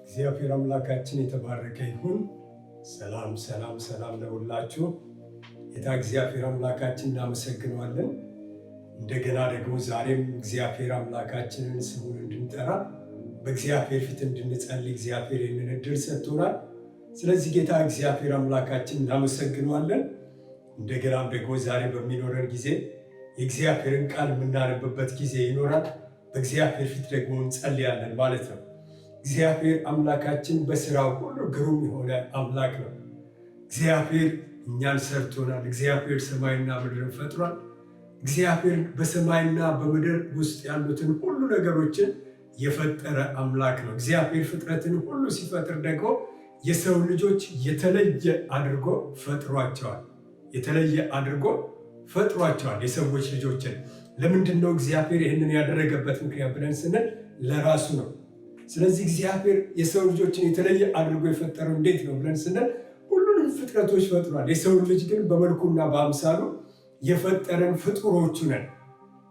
እግዚአብሔር አምላካችን የተባረከ ይሁን። ሰላም ሰላም ሰላም ለሁላችሁ። ጌታ እግዚአብሔር አምላካችን እናመሰግነዋለን። እንደገና ደግሞ ዛሬም እግዚአብሔር አምላካችንን ስሙን እንድንጠራ በእግዚአብሔር ፊት እንድንጸልይ እግዚአብሔር ይህንን ዕድል ሰጥቶናል። ስለዚህ ጌታ እግዚአብሔር አምላካችን እናመሰግነዋለን። እንደገናም ደግሞ ዛሬ በሚኖረን ጊዜ የእግዚአብሔርን ቃል የምናነብበት ጊዜ ይኖራል። በእግዚአብሔር ፊት ደግሞ እንጸልያለን ማለት ነው። እግዚአብሔር አምላካችን በስራው ሁሉ ግሩም የሆነ አምላክ ነው። እግዚአብሔር እኛን ሰርቶናል። እግዚአብሔር ሰማይና ምድርን ፈጥሯል። እግዚአብሔር በሰማይና በምድር ውስጥ ያሉትን ሁሉ ነገሮችን የፈጠረ አምላክ ነው። እግዚአብሔር ፍጥረትን ሁሉ ሲፈጥር ደግሞ የሰው ልጆች የተለየ አድርጎ ፈጥሯቸዋል። የተለየ አድርጎ ፈጥሯቸዋል የሰዎች ልጆችን። ለምንድን ነው እግዚአብሔር ይህንን ያደረገበት ምክንያት ብለን ስንል ለራሱ ነው። ስለዚህ እግዚአብሔር የሰው ልጆችን የተለየ አድርጎ የፈጠረው እንዴት ነው ብለን ስንል ሁሉንም ፍጥረቶች ፈጥሯል። የሰው ልጅ ግን በመልኩና በአምሳሉ የፈጠረን ፍጡሮቹ ነን።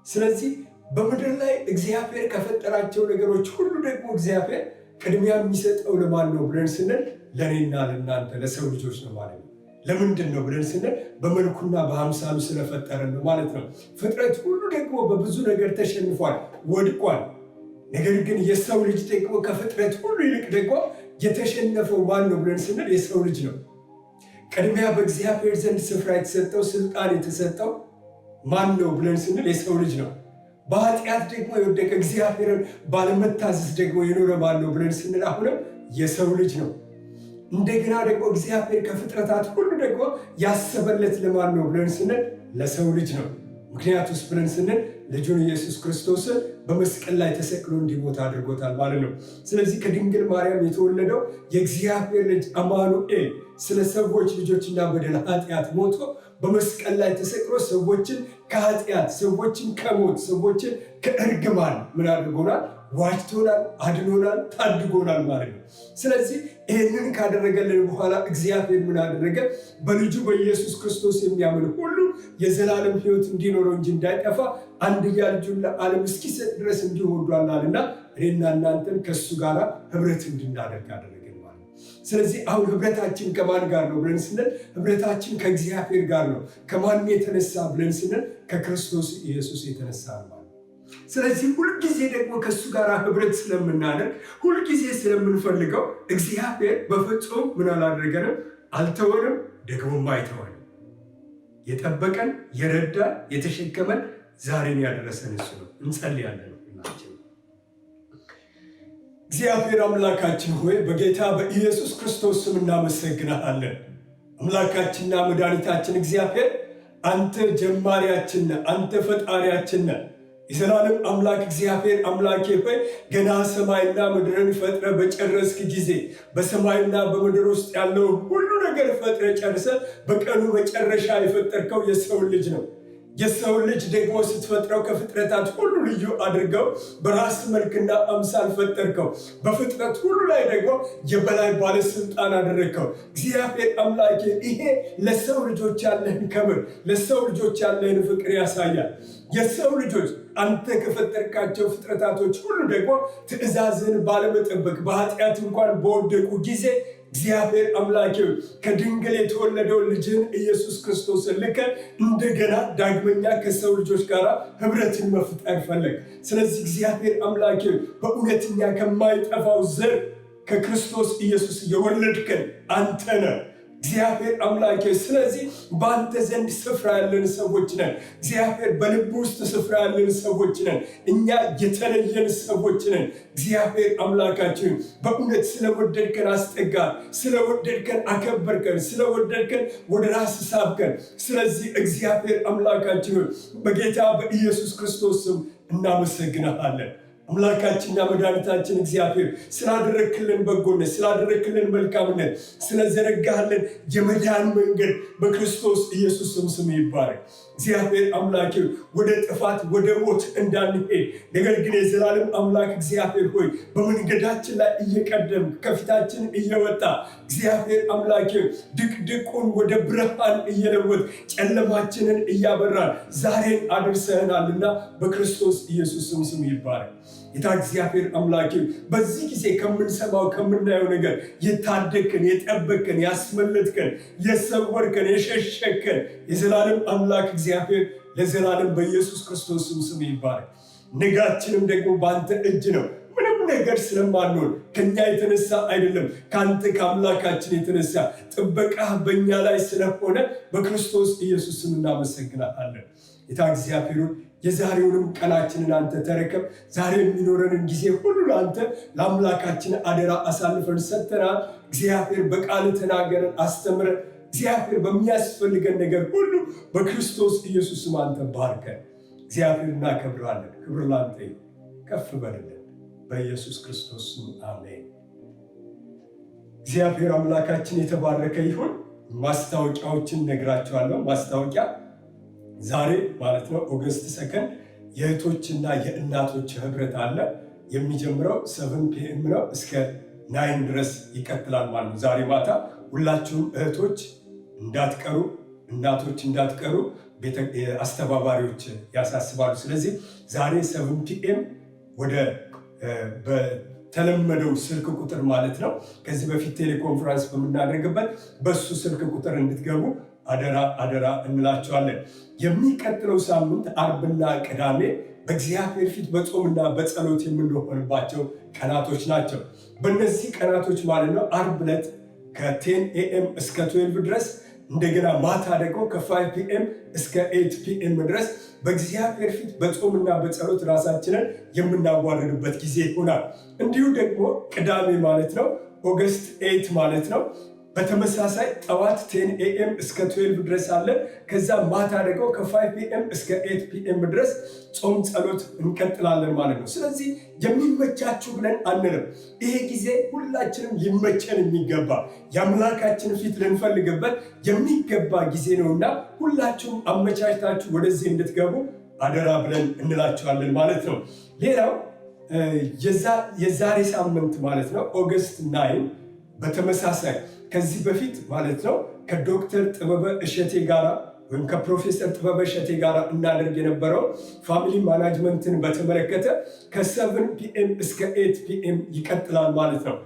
ስለዚህ በምድር ላይ እግዚአብሔር ከፈጠራቸው ነገሮች ሁሉ ደግሞ እግዚአብሔር ቅድሚያ የሚሰጠው ለማን ነው ብለን ስንል ለእኔና ለእናንተ ለሰው ልጆች ነው ማለት ነው። ለምንድን ነው ብለን ስንል በመልኩና በአምሳሉ ስለፈጠረን ነው ማለት ነው። ፍጥረት ሁሉ ደግሞ በብዙ ነገር ተሸንፏል፣ ወድቋል። ነገር ግን የሰው ልጅ ደግሞ ከፍጥረት ሁሉ ይልቅ ደግሞ የተሸነፈው ማን ነው ብለን ስንል የሰው ልጅ ነው። ቅድሚያ በእግዚአብሔር ዘንድ ስፍራ የተሰጠው ስልጣን የተሰጠው ማን ነው ብለን ስንል የሰው ልጅ ነው። በኃጢአት ደግሞ የወደቀ እግዚአብሔርን ባለመታዘዝ ደግሞ የኖረ ማን ነው ብለን ስንል አሁንም የሰው ልጅ ነው። እንደገና ደግሞ እግዚአብሔር ከፍጥረታት ሁሉ ደግሞ ያሰበለት ለማን ነው ብለን ስንል ለሰው ልጅ ነው። ምክንያቱስ ብለን ስንል ልጁን ኢየሱስ ክርስቶስን በመስቀል ላይ ተሰቅሎ እንዲሞት አድርጎታል ማለት ነው። ስለዚህ ከድንግል ማርያም የተወለደው የእግዚአብሔር ልጅ አማኑኤል ስለ ሰዎች ልጆችና በደል ኃጢአት ሞቶ በመስቀል ላይ ተሰቅሎ ሰዎችን ከኃጢአት፣ ሰዎችን ከሞት፣ ሰዎችን ከእርግማን ምን አድርጎናል? ዋጅቶናል፣ አድኖናል፣ ታድጎናል ማለት ነው። ስለዚህ ይህንን ካደረገልን በኋላ እግዚአብሔር ምን አደረገ? በልጁ በኢየሱስ ክርስቶስ የሚያምን ሁሉ የዘላለም ሕይወት እንዲኖረው እንጂ እንዳይጠፋ አንድያ ልጁን ለዓለም እስኪሰጥ ድረስ እንዲሁ ወዷልና እኔና እናንተን ከእሱ ጋር ህብረት እንድናደርግ አደረገን ማለት ነው። ስለዚህ አሁን ህብረታችን ከማን ጋር ነው ብለን ስንል ህብረታችን ከእግዚአብሔር ጋር ነው። ከማን የተነሳ ብለን ስንል ከክርስቶስ ኢየሱስ የተነሳ ነው። ስለዚህ ሁልጊዜ ደግሞ ከእሱ ጋር ህብረት ስለምናደርግ ሁልጊዜ ስለምንፈልገው እግዚአብሔር በፍጹም ምን አላደረገንም? አልተወንም፣ ደግሞም አይተወንም። የጠበቀን፣ የረዳን፣ የተሸከመን ዛሬን ያደረሰን እሱ ነው። እንጸልያለን። እግዚአብሔር አምላካችን ሆይ በጌታ በኢየሱስ ክርስቶስ ስም እናመሰግናለን። አምላካችንና መድኃኒታችን እግዚአብሔር አንተ ጀማሪያችን ነህ፣ አንተ ፈጣሪያችን ነህ። የዘላለም አምላክ እግዚአብሔር አምላኬ ሆይ ገና ሰማይና ምድርን ፈጥረ በጨረስክ ጊዜ በሰማይና በምድር ውስጥ ያለው ሁሉ ነገር ፈጥረ ጨርሰ በቀኑ መጨረሻ የፈጠርከው የሰው ልጅ ነው። የሰው ልጅ ደግሞ ስትፈጥረው ከፍጥረታት ሁሉ ልዩ አድርገው በራስ መልክና አምሳል ፈጠርከው። በፍጥረት ሁሉ ላይ ደግሞ የበላይ ባለስልጣን አደረግከው። እግዚአብሔር አምላኬ ይሄ ለሰው ልጆች ያለህን ክብር፣ ለሰው ልጆች ያለህን ፍቅር ያሳያል። የሰው ልጆች አንተ ከፈጠርካቸው ፍጥረታቶች ሁሉ ደግሞ ትእዛዝን ባለመጠበቅ በኃጢአት እንኳን በወደቁ ጊዜ እግዚአብሔር አምላኬው ከድንግል የተወለደው ልጅን ኢየሱስ ክርስቶስን ልከ እንደገና ዳግመኛ ከሰው ልጆች ጋር ህብረትን መፍጠር ፈለግ። ስለዚህ እግዚአብሔር አምላኬው በእውነተኛ ከማይጠፋው ዘር ከክርስቶስ ኢየሱስ የወለድከን አንተ ነህ። እግዚአብሔር አምላኬ ስለዚህ በአንተ ዘንድ ስፍራ ያለን ሰዎች ነን። እግዚአብሔር በልብ ውስጥ ስፍራ ያለን ሰዎች ነን። እኛ የተለየን ሰዎች ነን። እግዚአብሔር አምላካችን በእውነት ስለወደድከን አስጠጋን፣ ስለወደድከን አከበርከን፣ ስለወደድከን ወደ ራስ ሳብከን። ስለዚህ እግዚአብሔር አምላካችን በጌታ በኢየሱስ ክርስቶስ ስም እናመሰግናለን። አምላካችንና መድኃኒታችን እግዚአብሔር ስላደረክልን በጎነት፣ ስላደረክልን መልካምነት፣ ስለዘረጋህልን የመዳን መንገድ በክርስቶስ ኢየሱስ ስም ይባረክ። እግዚአብሔር አምላክ ወደ ጥፋት ወደ ሞት እንዳንሄድ ነገር ግን የዘላለም አምላክ እግዚአብሔር ሆይ በመንገዳችን ላይ እየቀደም ከፊታችን እየወጣ እግዚአብሔር አምላክ ድቅድቁን ወደ ብርሃን እየለወጥ ጨለማችንን እያበራን ዛሬን አድርሰናልና በክርስቶስ ኢየሱስ ስም ይባረክ። ጌታ እግዚአብሔር አምላክ በዚህ ጊዜ ከምንሰማው ከምናየው ነገር የታደግከን፣ የጠበቅከን፣ ያስመለጥከን፣ የሰወርከን፣ የሸሸከን የዘላለም አምላክ እግዚአብሔር ለዘላለም በኢየሱስ ክርስቶስ ስም ይባረክ። ነጋችንም ደግሞ በአንተ እጅ ነው። ምንም ነገር ስለማንሆን ከኛ የተነሳ አይደለም፣ ከአንተ ከአምላካችን የተነሳ ጥበቃ በእኛ ላይ ስለሆነ በክርስቶስ ኢየሱስ ስም እናመሰግናለን። ጌታ እግዚአብሔር የዛሬውንም ቀናችንን አንተ ተረከብ። ዛሬ የሚኖረንን ጊዜ ሁሉ ለአንተ ለአምላካችን አደራ አሳልፈን ሰጥተናል። እግዚአብሔር በቃል ተናገረን፣ አስተምረን። እግዚአብሔር በሚያስፈልገን ነገር ሁሉ በክርስቶስ ኢየሱስ ስም አንተ ባርከን። እግዚአብሔር እናከብራለን። ክብር ላንተ ከፍ በልልን በኢየሱስ ክርስቶስ ስም አሜን። እግዚአብሔር አምላካችን የተባረከ ይሁን። ማስታወቂያዎችን ነግራቸዋለሁ። ማስታወቂያ ዛሬ ማለት ነው ኦገስት 2 የእህቶችና የእናቶች ህብረት አለ። የሚጀምረው 7 PM ነው እስከ 9 ድረስ ይቀጥላል ማለት ነው። ዛሬ ማታ ሁላችሁም እህቶች እንዳትቀሩ፣ እናቶች እንዳትቀሩ አስተባባሪዎች ያሳስባሉ። ስለዚህ ዛሬ 7 PM ወደ በተለመደው ስልክ ቁጥር ማለት ነው ከዚህ በፊት ቴሌኮንፈረንስ በምናደርግበት በሱ ስልክ ቁጥር እንድትገቡ አደራ እንላቸዋለን። የሚቀጥለው ሳምንት አርብና ቅዳሜ በእግዚአብሔር ፊት በጾምና በጸሎት የምንሆንባቸው ቀናቶች ናቸው። በእነዚህ ቀናቶች ማለት ነው አርብ ዕለት ከ10 AM እስከ 12 ድረስ፣ እንደገና ማታ ደግሞ ከ5 PM እስከ 8 PM ድረስ በእግዚአብሔር ፊት በጾምና በጸሎት ራሳችንን የምናዋርድበት ጊዜ ይሆናል። እንዲሁ ደግሞ ቅዳሜ ማለት ነው ኦገስት 8 ማለት ነው በተመሳሳይ ጠዋት 10 AM እስከ 12 ድረስ አለ። ከዛ ማታ ደግሞ ከ5 PM እስከ 8 PM ድረስ ጾም ጸሎት እንቀጥላለን ማለት ነው። ስለዚህ የሚመቻችሁ ብለን አንልም። ይሄ ጊዜ ሁላችንም ሊመቸን የሚገባ የአምላካችን ፊት ልንፈልግበት የሚገባ ጊዜ ነውና ሁላችሁም አመቻችታችሁ ወደዚህ እንድትገቡ አደራ ብለን እንላችኋለን ማለት ነው። ሌላው የዛሬ ሳምንት ማለት ነው ኦገስት 9 በተመሳሳይ ከዚህ በፊት ማለት ነው ከዶክተር ጥበበ እሸቴ ጋራ ወይም ከፕሮፌሰር ጥበበ እሸቴ ጋራ እናደርግ የነበረው ፋሚሊ ማናጅመንትን በተመለከተ ከ7 PM እስከ 8 PM ይቀጥላል ማለት ነው።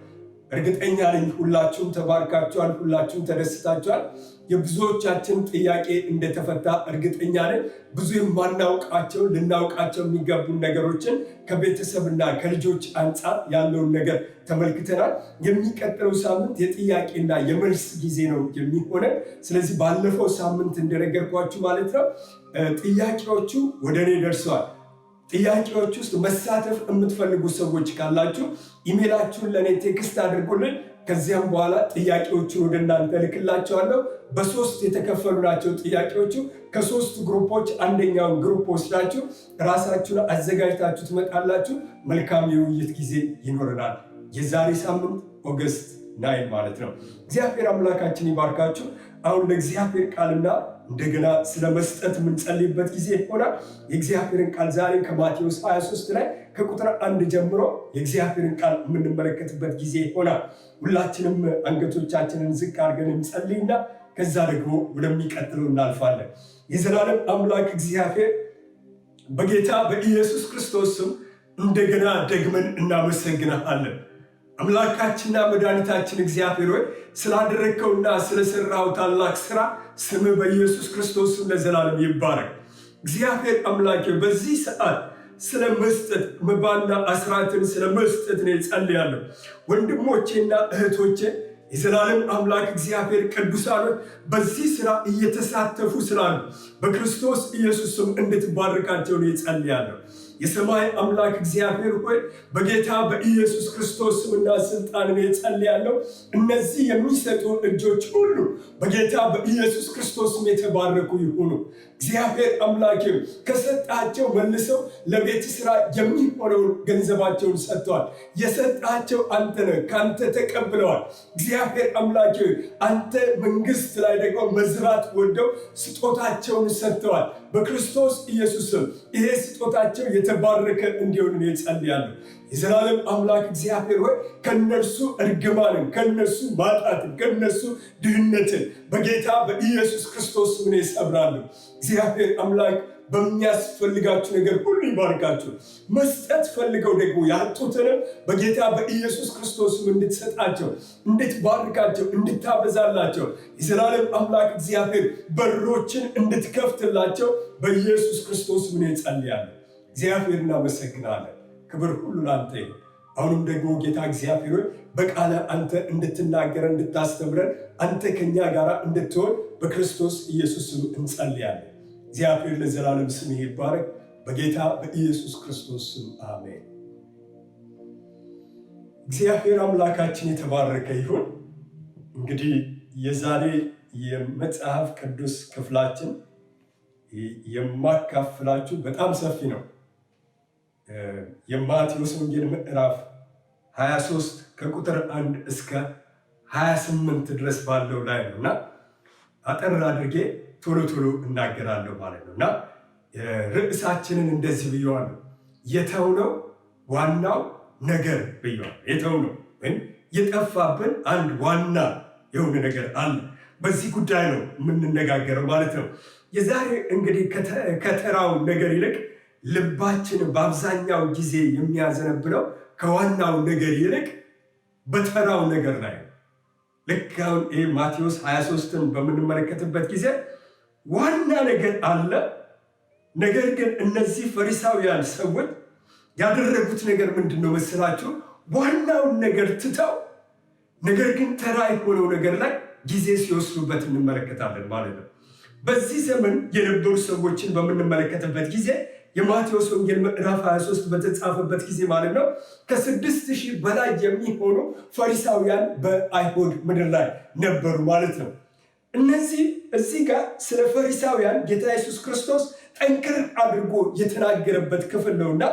እርግጠኛ ነኝ ሁላችሁም ተባርካችኋል፣ ሁላችሁም ተደስታችኋል። የብዙዎቻችን ጥያቄ እንደተፈታ እርግጠኛ ነኝ። ብዙ የማናውቃቸው ልናውቃቸው የሚገቡ ነገሮችን ከቤተሰብና ከልጆች አንጻር ያለውን ነገር ተመልክተናል። የሚቀጥለው ሳምንት የጥያቄና የመልስ ጊዜ ነው የሚሆነ። ስለዚህ ባለፈው ሳምንት እንደነገርኳችሁ ማለት ነው ጥያቄዎቹ ወደ እኔ ደርሰዋል። ጥያቄዎች ውስጥ መሳተፍ የምትፈልጉ ሰዎች ካላችሁ ኢሜላችሁን ለእኔ ቴክስት አድርጉልን። ከዚያም በኋላ ጥያቄዎቹን ወደ እናንተ ልክላቸዋለሁ። በ3 የተከፈሉ ናቸው ጥያቄዎቹ። ከ3 ግሩፖች አንደኛውን ግሩፕ ወስዳችሁ ራሳችሁን አዘጋጅታችሁ ትመጣላችሁ። መልካም የውይይት ጊዜ ይኖረናል። የዛሬ ሳምንት ኦገስት 9 ማለት ነው። እግዚአብሔር አምላካችን ይባርካችሁ። አሁን ለእግዚአብሔር ቃልና እንደገና ስለ መስጠት የምንጸልይበት ጊዜ ይሆናል። የእግዚአብሔርን ቃል ዛሬ ከማቴዎስ 23 ላይ ከቁጥር 1 ጀምሮ የእግዚአብሔርን ቃል የምንመለከትበት ጊዜ ይሆናል። ሁላችንም አንገቶቻችንን ዝቅ አድርገን እንጸልይና ከዛ ደግሞ ወደሚቀጥለው እናልፋለን። የዘላለም አምላክ እግዚአብሔር በጌታ በኢየሱስ ክርስቶስ ስም እንደገና ደግመን እናመሰግናለን። አምላካችንና መድኃኒታችን እግዚአብሔር ሆይ ስላደረግከውና ስለሰራው ታላቅ ስራ ስም በኢየሱስ ክርስቶስ ስም ለዘላለም ይባረክ። እግዚአብሔር አምላክ በዚህ ሰዓት ስለ መስጠት መባና አስራትን ስለ መስጠት ነው ጸልያለሁ። ወንድሞቼና እህቶቼ የዘላለም አምላክ እግዚአብሔር ቅዱሳኖች በዚህ ስራ እየተሳተፉ ስላሉ በክርስቶስ ኢየሱስ ስም እንድትባርካቸው ነው ጸልያለሁ። የሰማይ አምላክ እግዚአብሔር ሆይ በጌታ በኢየሱስ ክርስቶስ ስምና ስልጣን ጸልያለሁ። እነዚህ የሚሰጡ እጆች ሁሉ በጌታ በኢየሱስ ክርስቶስ ስም የተባረኩ ይሁኑ። እግዚአብሔር አምላክ ከሰጣቸው መልሰው ለቤት ስራ የሚሆነውን ገንዘባቸውን ሰጥተዋል። የሰጣቸው አንተ ነህ፣ ካንተ ተቀብለዋል። እግዚአብሔር አምላክ አንተ መንግስት ላይ ደግሞ መዝራት ወደው ስጦታቸውን ሰጥተዋል። በክርስቶስ ኢየሱስም ይሄ ስጦታቸው የተባረከ እንዲሆን ጸልያለሁ። የዘላለም አምላክ እግዚአብሔር ሆይ ከነርሱ እርግማንን፣ ከነርሱ ማጣትን፣ ከነርሱ ድህነትን በጌታ በኢየሱስ ክርስቶስ ስም እሰብራለሁ። እግዚአብሔር አምላክ በሚያስፈልጋችሁ ነገር ሁሉ ይባርካችሁ። መስጠት ፈልገው ደግሞ ያጡትንም በጌታ በኢየሱስ ክርስቶስም እንድትሰጣቸው፣ እንድትባርካቸው፣ እንድታበዛላቸው የዘላለም አምላክ እግዚአብሔር በሮችን እንድትከፍትላቸው በኢየሱስ ክርስቶስ ምን ጸልያለሁ። እግዚአብሔር እናመሰግናለን። ክብር ሁሉ ላንተ ይሁን። አሁንም ደግሞ ጌታ እግዚአብሔር ሆይ በቃለ አንተ እንድትናገረን፣ እንድታስተምረን፣ አንተ ከኛ ጋር እንድትሆን በክርስቶስ ኢየሱስ ስም እንጸልያለን። እግዚአብሔር ለዘላለም ስም ይባረክ። በጌታ በኢየሱስ ክርስቶስ ስም አሜን። እግዚአብሔር አምላካችን የተባረከ ይሁን። እንግዲህ የዛሬ የመጽሐፍ ቅዱስ ክፍላችን የማካፍላችሁ በጣም ሰፊ ነው። የማቴዎስ ወንጌል ምዕራፍ 23 ከቁጥር 1 እስከ 28 ድረስ ባለው ላይ ነው እና አጠር አድርጌ ቶሎ ቶሎ እናገራለሁ ማለት ነው እና ርዕሳችንን እንደዚህ ብየዋለሁ። የተውነው ዋናው ነገር ብየዋለሁ። የተውነው ወይም የጠፋብን አንድ ዋና የሆነ ነገር አለ። በዚህ ጉዳይ ነው የምንነጋገረው ማለት ነው። የዛሬ እንግዲህ ከተራው ነገር ይልቅ ልባችን በአብዛኛው ጊዜ የሚያዘነብለው ከዋናው ነገር ይልቅ በተራው ነገር ላይ ነው። ልክ አሁን ማቴዎስ 23ን በምንመለከትበት ጊዜ ዋና ነገር አለ። ነገር ግን እነዚህ ፈሪሳውያን ሰዎች ያደረጉት ነገር ምንድን ነው መስላችሁ? ዋናውን ነገር ትተው ነገር ግን ተራ የሆነው ነገር ላይ ጊዜ ሲወስዱበት እንመለከታለን ማለት ነው። በዚህ ዘመን የነበሩ ሰዎችን በምንመለከትበት ጊዜ የማቴዎስ ወንጌል ምዕራፍ 23 በተጻፈበት ጊዜ ማለት ነው ከ6000 በላይ የሚሆኑ ፈሪሳውያን በአይሁድ ምድር ላይ ነበሩ ማለት ነው። እዚህ ጋር ስለ ፈሪሳውያን ጌታ ኢየሱስ ክርስቶስ ጠንክር አድርጎ የተናገረበት ክፍል ነውና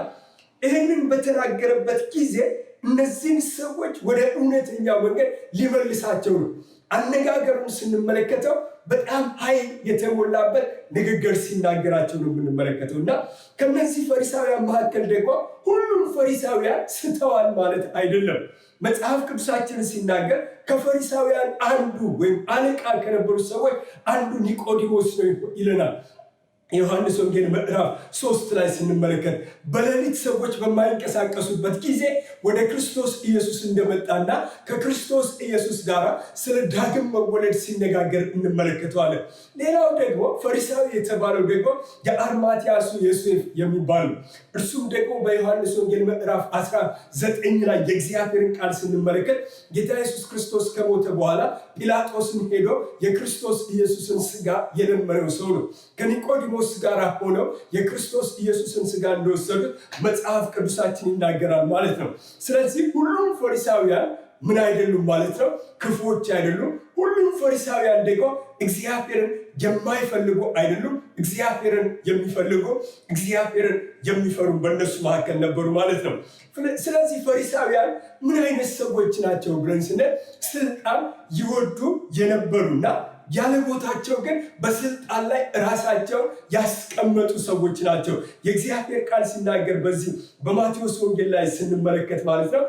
ይህንን በተናገረበት ጊዜ እነዚህን ሰዎች ወደ እውነተኛ መንገድ ሊመልሳቸው ነው። አነጋገሩን ስንመለከተው በጣም ኃይል የተሞላበት ንግግር ሲናገራቸው ነው የምንመለከተው እና ከነዚህ ፈሪሳውያን መካከል ደግሞ ሁሉም ፈሪሳውያን ስተዋል ማለት አይደለም። መጽሐፍ ቅዱሳችንን ሲናገር ከፈሪሳውያን አንዱ ወይም አለቃ ከነበሩ ሰዎች አንዱ ኒቆዲሞስ ነው ይለናል። ዮሐንስ ወንጌል ምዕራፍ 3 ላይ ስንመለከት በሌሊት ሰዎች በማይንቀሳቀሱበት ጊዜ ወደ ክርስቶስ ኢየሱስ እንደመጣና ከክርስቶስ ኢየሱስ ጋር ስለ ዳግም መወለድ ሲነጋገር እንመለከተዋለን። ሌላው ደግሞ ፈሪሳዊ የተባለው ደግሞ የአርማትያሱ ዮሴፍ የሚባል እርሱም ደግሞ በዮሐንስ ወንጌል ምዕራፍ 19 ላይ የእግዚአብሔርን ቃል ስንመለከት ጌታ ኢየሱስ ክርስቶስ ከሞተ በኋላ ጲላጦስን ሄዶ የክርስቶስ ኢየሱስን ስጋ የለመነው ሰው ነው። ከኒቆዲሞስ ጋር ሆነው የክርስቶስ ኢየሱስን ስጋ እንደወሰዱት መጽሐፍ ቅዱሳችን ይናገራል ማለት ነው። ስለዚህ ሁሉም ፈሪሳውያን ምን አይደሉም ማለት ነው? ክፉዎች አይደሉም። ሁሉም ፈሪሳውያን ደግሞ እግዚአብሔርን የማይፈልጉ አይደሉም። እግዚአብሔርን የሚፈልጉ፣ እግዚአብሔርን የሚፈሩ በእነሱ መካከል ነበሩ ማለት ነው። ስለዚህ ፈሪሳውያን ምን አይነት ሰዎች ናቸው ብለን ስንል ስልጣን ይወዱ የነበሩና ያለ ቦታቸው ግን በስልጣን ላይ ራሳቸው ያስቀመጡ ሰዎች ናቸው። የእግዚአብሔር ቃል ሲናገር በዚህ በማቴዎስ ወንጌል ላይ ስንመለከት ማለት ነው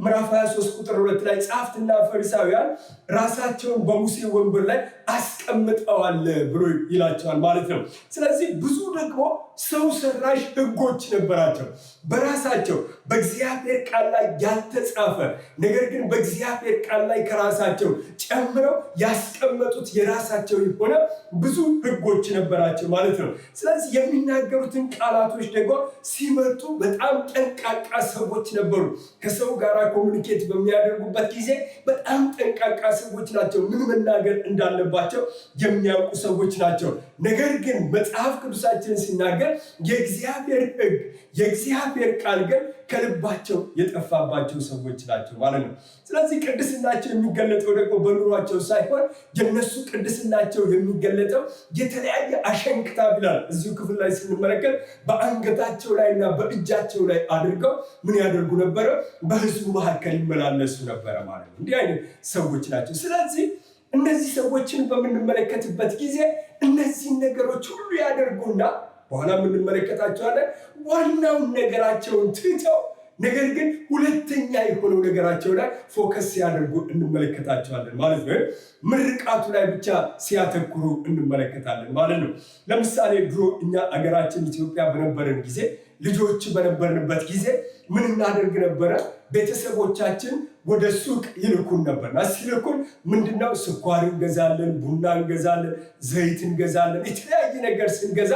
ምዕራፍ 23 ቁጥር 2 ላይ ጸሐፍትና ፈሪሳውያን ራሳቸውን በሙሴ ወንበር ላይ አስቀምጠዋል ብሎ ይላቸዋል ማለት ነው። ስለዚህ ብዙ ደግሞ ሰው ሰራሽ ሕጎች ነበራቸው በራሳቸው በእግዚአብሔር ቃል ላይ ያልተጻፈ ነገር ግን በእግዚአብሔር ቃል ላይ ከራሳቸው ጨምረው ያስቀመጡት የራሳቸው የሆነ ብዙ ሕጎች ነበራቸው ማለት ነው። ስለዚህ የሚናገሩትን ቃላቶች ደግሞ ሲመርጡ በጣም ጠንቃቃ ሰዎች ነበሩ። ከሰው ጋር ኮሚኒኬት በሚያደርጉበት ጊዜ በጣም ጠንቃቃ ሰዎች ናቸው። ምን መናገር እንዳለባቸው የሚያውቁ ሰዎች ናቸው። ነገር ግን መጽሐፍ ቅዱሳችን ሲናገር የእግዚአብሔር ሕግ የእግዚአብሔር ቃል ግን ከልባቸው የጠፋባቸው ሰዎች ናቸው ማለት ነው። ስለዚህ ቅድስናቸው የሚገለጠው ደግሞ በኑሯቸው ሳይሆን የነሱ ቅድስናቸው የሚገለጠው የተለያየ አሸንክታብ ይላል እዚሁ ክፍል ላይ ስንመለከት በአንገታቸው ላይ እና በእጃቸው ላይ አድርገው ምን ያደርጉ ነበረ? በሕዝቡ መካከል ይመላለሱ ነበረ ማለት ነው። እንዲህ አይነት ሰዎች ናቸው። ስለዚህ እነዚህ ሰዎችን በምንመለከትበት ጊዜ እነዚህን ነገሮች ሁሉ ያደርጉና በኋላ የምንመለከታቸዋለን። ዋናውን ነገራቸውን ትተው ነገር ግን ሁለተኛ የሆነው ነገራቸው ላይ ፎከስ ሲያደርጉ እንመለከታቸዋለን ማለት ነው። ምርቃቱ ላይ ብቻ ሲያተኩሩ እንመለከታለን ማለት ነው። ለምሳሌ ድሮ እኛ አገራችን ኢትዮጵያ በነበረን ጊዜ ልጆች በነበርንበት ጊዜ ምን እናደርግ ነበረ? ቤተሰቦቻችን ወደ ሱቅ ይልኩን ነበርና ሲልኩን ምንድነው? ስኳር እንገዛለን፣ ቡና እንገዛለን፣ ዘይት እንገዛለን። የተለያየ ነገር ስንገዛ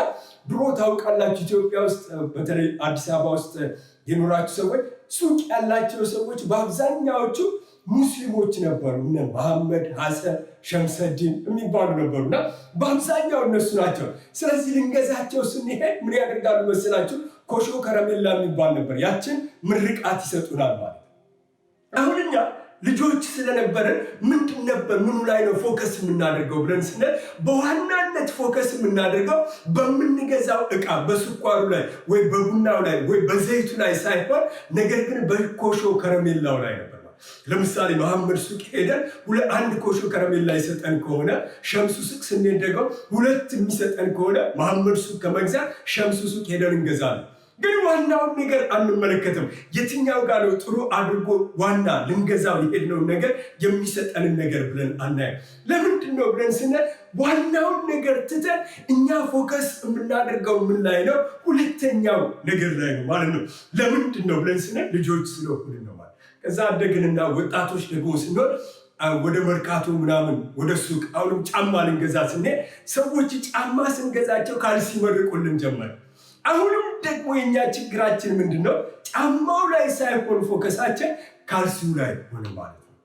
ድሮ ታውቃላችሁ ኢትዮጵያ ውስጥ በተለይ አዲስ አበባ ውስጥ የኖራችሁ ሰዎች ሱቅ ያላቸው ሰዎች በአብዛኛዎቹ ሙስሊሞች ነበሩ። እነ መሐመድ፣ ሐሰን፣ ሸምሰዲን የሚባሉ ነበሩና በአብዛኛው እነሱ ናቸው። ስለዚህ ልንገዛቸው ስንሄድ ምን ያደርጋሉ መሰላችሁ? ኮሾ ከረሜላ የሚባል ነበር። ያችን ምርቃት ይሰጡናል ማለት። አሁን እኛ ልጆች ስለነበረን ምንድን ነበር ምኑ ላይ ነው ፎከስ የምናደርገው ብለን ስንል በዋናነት ፎከስ የምናደርገው በምንገዛው ዕቃ በስኳሩ ላይ ወይ በቡናው ላይ ወይ በዘይቱ ላይ ሳይሆን ነገር ግን በኮሾ ከረሜላው ላይ ነበር። ለምሳሌ መሐመድ ሱቅ ሄደን አንድ ኮሾ ከረሜላ ይሰጠን ከሆነ ሸምሱ ሱቅ ስንሄድ ደግሞ ሁለት የሚሰጠን ከሆነ መሐመድ ሱቅ ከመግዛት ሸምሱ ሱቅ ሄደን እንገዛለን። ግን ዋናውን ነገር አንመለከትም። የትኛው ጋር ነው ጥሩ አድርጎ ዋና ልንገዛው የሄድነውን ነገር የሚሰጠንን ነገር ብለን አናየም። ለምንድን ነው ብለን ስንል ዋናውን ነገር ትተን እኛ ፎከስ የምናደርገው ምን ላይ ነው? ሁለተኛው ነገር ላይ ነው ማለት ነው። ለምንድን ነው ብለን ስንል ልጆች ስለሆንን ነው ማለት። ከዛ አደግንና ወጣቶች ደግሞ ስንሆን ወደ መርካቶ ምናምን ወደ ሱቅ አሁንም ጫማ ልንገዛ ስንሄድ ሰዎች ጫማ ስንገዛቸው ካልሲ መርቁልን ጀመር። አሁንም ደግሞ የኛ ችግራችን ምንድነው? ጫማው ላይ ሳይሆን ፎከሳችን ካልሲው ላይ ሆነ ማለት ነው።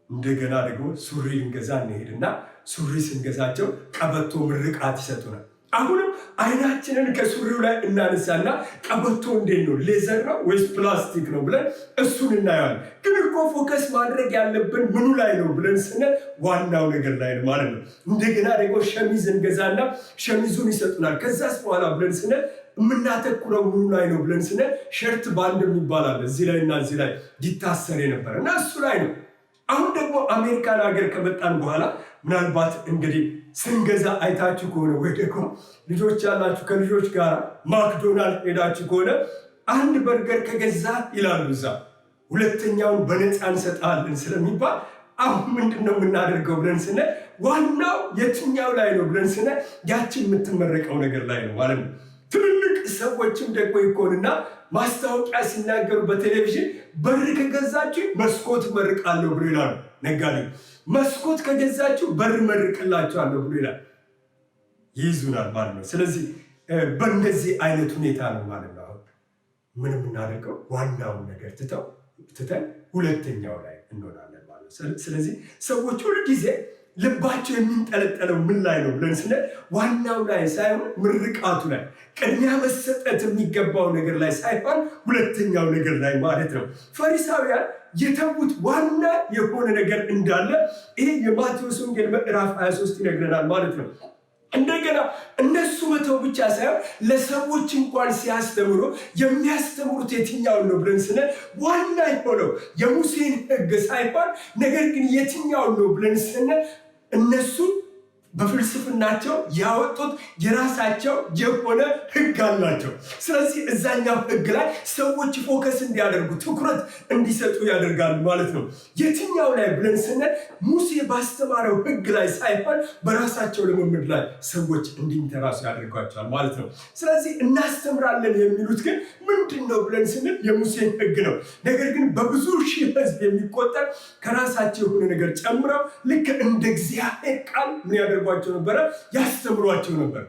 እንደገና ደግሞ ሱሪ ልንገዛ እንሄድና ሱሪ ስንገዛቸው ቀበቶ ምርቃት ይሰጡናል። አሁንም አይናችንን ከሱሪው ላይ እናነሳና ቀበቶ እንዴት ነው? ሌዘር ነው ወይስ ፕላስቲክ ነው ብለን እሱን እናየዋለን። ግን እኮ ፎከስ ማድረግ ያለብን ምኑ ላይ ነው ብለን ስንል ዋናው ነገር ላይ ነው ማለት ነው። እንደገና ደግሞ ሸሚዝ እንገዛና ሸሚዙን ይሰጡናል። ከዛስ በኋላ ብለን ስንል የምናተኩረው ምኑ ላይ ነው ብለን ስንል ሸርት ባንድ ይባላል እዚህ ላይ እና እዚህ ላይ ይታሰር የነበረ እና እሱ ላይ ነው። አሁን ደግሞ አሜሪካን ሀገር ከመጣን በኋላ ምናልባት እንግዲህ ስንገዛ አይታችሁ ከሆነ ወይ ደግሞ ልጆች ያላችሁ ከልጆች ጋር ማክዶናልድ ሄዳችሁ ከሆነ አንድ በርገር ከገዛ ይላሉ እዛ ሁለተኛውን በነፃ እንሰጣለን ስለሚባል አሁን ምንድነው የምናደርገው ብለን ስንል ዋናው የትኛው ላይ ነው ብለን ስንል ያችን የምትመረቀው ነገር ላይ ነው ማለት ነው። ትልልቅ ሰዎችም ደግሞ ይኮንና ማስታወቂያ ሲናገሩ በቴሌቪዥን በር ከገዛችሁ መስኮት መርቃለሁ ብሎ ይላሉ ነጋዴ። መስኮት ከገዛችሁ በር መርቅላችኋለሁ ብሎ ይላል። ይይዙናል ማለት ነው። ስለዚህ በእንደዚህ አይነት ሁኔታ ነው ማለት ነው ምን የምናደርገው ዋናውን ነገር ትተን ሁለተኛው ላይ እንሆናለን ማለት ነው። ስለዚህ ሰዎች ሁሉ ጊዜ ልባቸው የሚንጠለጠለው ምን ላይ ነው ብለን ስንል ዋናው ላይ ሳይሆን ምርቃቱ ላይ ቅድሚያ መሰጠት የሚገባው ነገር ላይ ሳይሆን ሁለተኛው ነገር ላይ ማለት ነው። ፈሪሳውያን የተዉት ዋና የሆነ ነገር እንዳለ ይሄ የማቴዎስ ወንጌል ምዕራፍ 23 ይነግረናል ማለት ነው። እንደገና እነሱ መተው ብቻ ሳይሆን ለሰዎች እንኳን ሲያስተምሩ የሚያስተምሩት የትኛውን ነው ብለን ስንል ዋና የሆነው የሙሴን ሕግ ሳይሆን ነገር ግን የትኛውን ነው ብለን ስንል እነሱ በፍልስፍናቸው ያወጡት የራሳቸው የሆነ ሕግ አላቸው። ስለዚህ እዛኛው ሕግ ላይ ሰዎች ፎከስ እንዲያደርጉ ትኩረት እንዲሰጡ ያደርጋሉ ማለት ነው። የትኛው ላይ ብለን ስንል ሙሴ ባስተማረው ሕግ ላይ ሳይሆን በራሳቸው ልምምድ ላይ ሰዎች እንዲንተራሱ ያደርጓቸዋል ማለት ነው። ስለዚህ እናስተምራለን የሚሉት ግን ምንድን ነው ብለን ስንል የሙሴን ሕግ ነው። ነገር ግን በብዙ ሺህ ሕዝብ የሚቆጠር ከራሳቸው የሆነ ነገር ጨምረው ልክ እንደ እግዚአብሔር ቃል ምን ያደርጓቸው ነበረ? ያስተምሯቸው ነበር።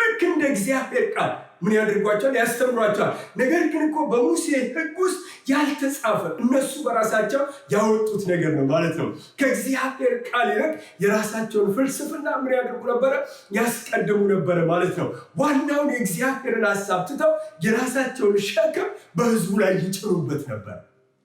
ልክ እንደ እግዚአብሔር ቃል ምን ያደርጓቸዋል? ያስተምሯቸዋል። ነገር ግን እኮ በሙሴ ሕግ ውስጥ ያልተጻፈ እነሱ በራሳቸው ያወጡት ነገር ነው ማለት ነው። ከእግዚአብሔር ቃል ይልቅ የራሳቸውን ፍልስፍና ምን ያደርጉ ነበረ? ያስቀድሙ ነበረ ማለት ነው። ዋናውን የእግዚአብሔርን ሐሳብ ትተው የራሳቸውን ሸክም በሕዝቡ ላይ ይጭኑበት ነበር።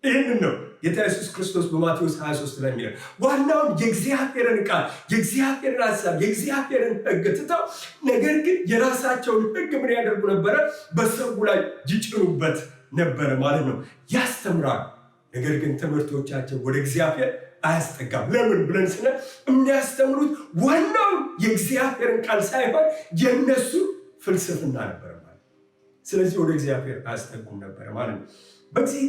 ይህንን ነው ጌታ ኢየሱስ ክርስቶስ በማቴዎስ 23 ላይ የሚለው። ዋናውን የእግዚአብሔርን ቃል፣ የእግዚአብሔርን ሐሳብ፣ የእግዚአብሔርን ሕግ ትተው ነገር ግን የራሳቸውን ሕግ ምን ያደርጉ ነበረ? በሰው ላይ ይጭኑበት ነበረ ማለት ነው። ያስተምራል፣ ነገር ግን ትምህርቶቻቸው ወደ እግዚአብሔር አያስጠጋም። ለምን ብለን ስለ የሚያስተምሩት ዋናውን የእግዚአብሔርን ቃል ሳይሆን የነሱ ፍልስፍና ነበረ ማለት። ስለዚህ ወደ እግዚአብሔር አያስጠጉም ነበረ ማለት ነው። በዚህ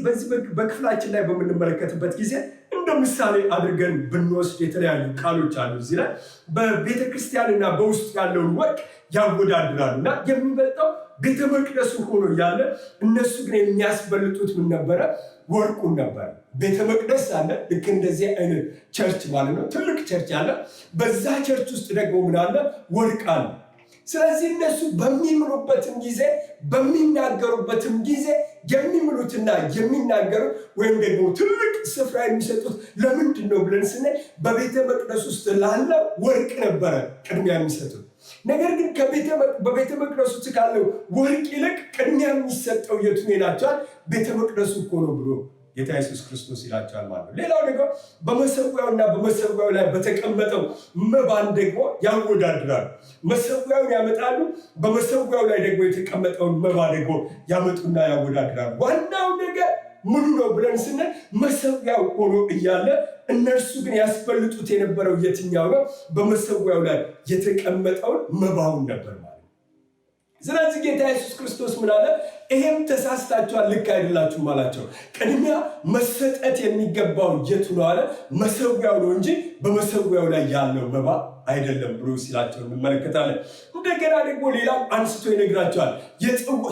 በክፍላችን ላይ በምንመለከትበት ጊዜ እንደ ምሳሌ አድርገን ብንወስድ የተለያዩ ቃሎች አሉ። እዚህ ላይ በቤተ ክርስቲያንና በውስጥ ያለውን ወርቅ ያወዳድራሉ እና የሚበልጠው ቤተ መቅደሱ ሆኖ እያለ እነሱ ግን የሚያስበልጡት ምን ነበረ? ወርቁን ነበረ። ቤተ መቅደስ አለ፣ ልክ እንደዚህ አይነት ቸርች ማለት ነው። ትልቅ ቸርች አለ። በዛ ቸርች ውስጥ ደግሞ ምን አለ? ወርቅ አለ። ስለዚህ እነሱ በሚምሉበትም ጊዜ በሚናገሩበትም ጊዜ የሚምሉትና የሚናገሩት ወይም ደግሞ ትልቅ ስፍራ የሚሰጡት ለምንድን ነው ብለን ስናይ በቤተ መቅደስ ውስጥ ላለ ወርቅ ነበረ ቅድሚያ የሚሰጡት። ነገር ግን በቤተ መቅደሱ ውስጥ ካለው ወርቅ ይልቅ ቅድሚያ የሚሰጠው የቱ ይላቸዋል? ቤተ መቅደሱ እኮ ነው ብሎ ጌታ ኢየሱስ ክርስቶስ ይላቸዋል ማለት ነው። ሌላው ደግሞ በመሰዊያውና በመሰዊያው ላይ በተቀመጠው መባን ደግሞ ያወዳድራሉ። መሰዊያውን ያመጣሉ፣ በመሰዊያው ላይ ደግሞ የተቀመጠውን መባ ደግሞ ያመጡና ያወዳድራሉ። ዋናው ነገር ምኑ ነው ብለን ስንል መሰዊያው ሆኖ እያለ እነርሱ ግን ያስበልጡት የነበረው የትኛው ነው? በመሰዊያው ላይ የተቀመጠውን መባውን ነበር ማለት ነው። ስለዚህ ጌታ ኢየሱስ ክርስቶስ ምን አለ? ይሄም ተሳስታችኋል፣ ልክ አይደላችሁም አላቸው። ቅድሚያ መሰጠት የሚገባው የቱ ነው አለ? መሰዊያው ነው እንጂ በመሰዊያው ላይ ያለው መባ አይደለም ብሎ ሲላቸው እንመለከታለን። እንደገና ደግሞ ሌላም አንስቶ ይነግራቸዋል።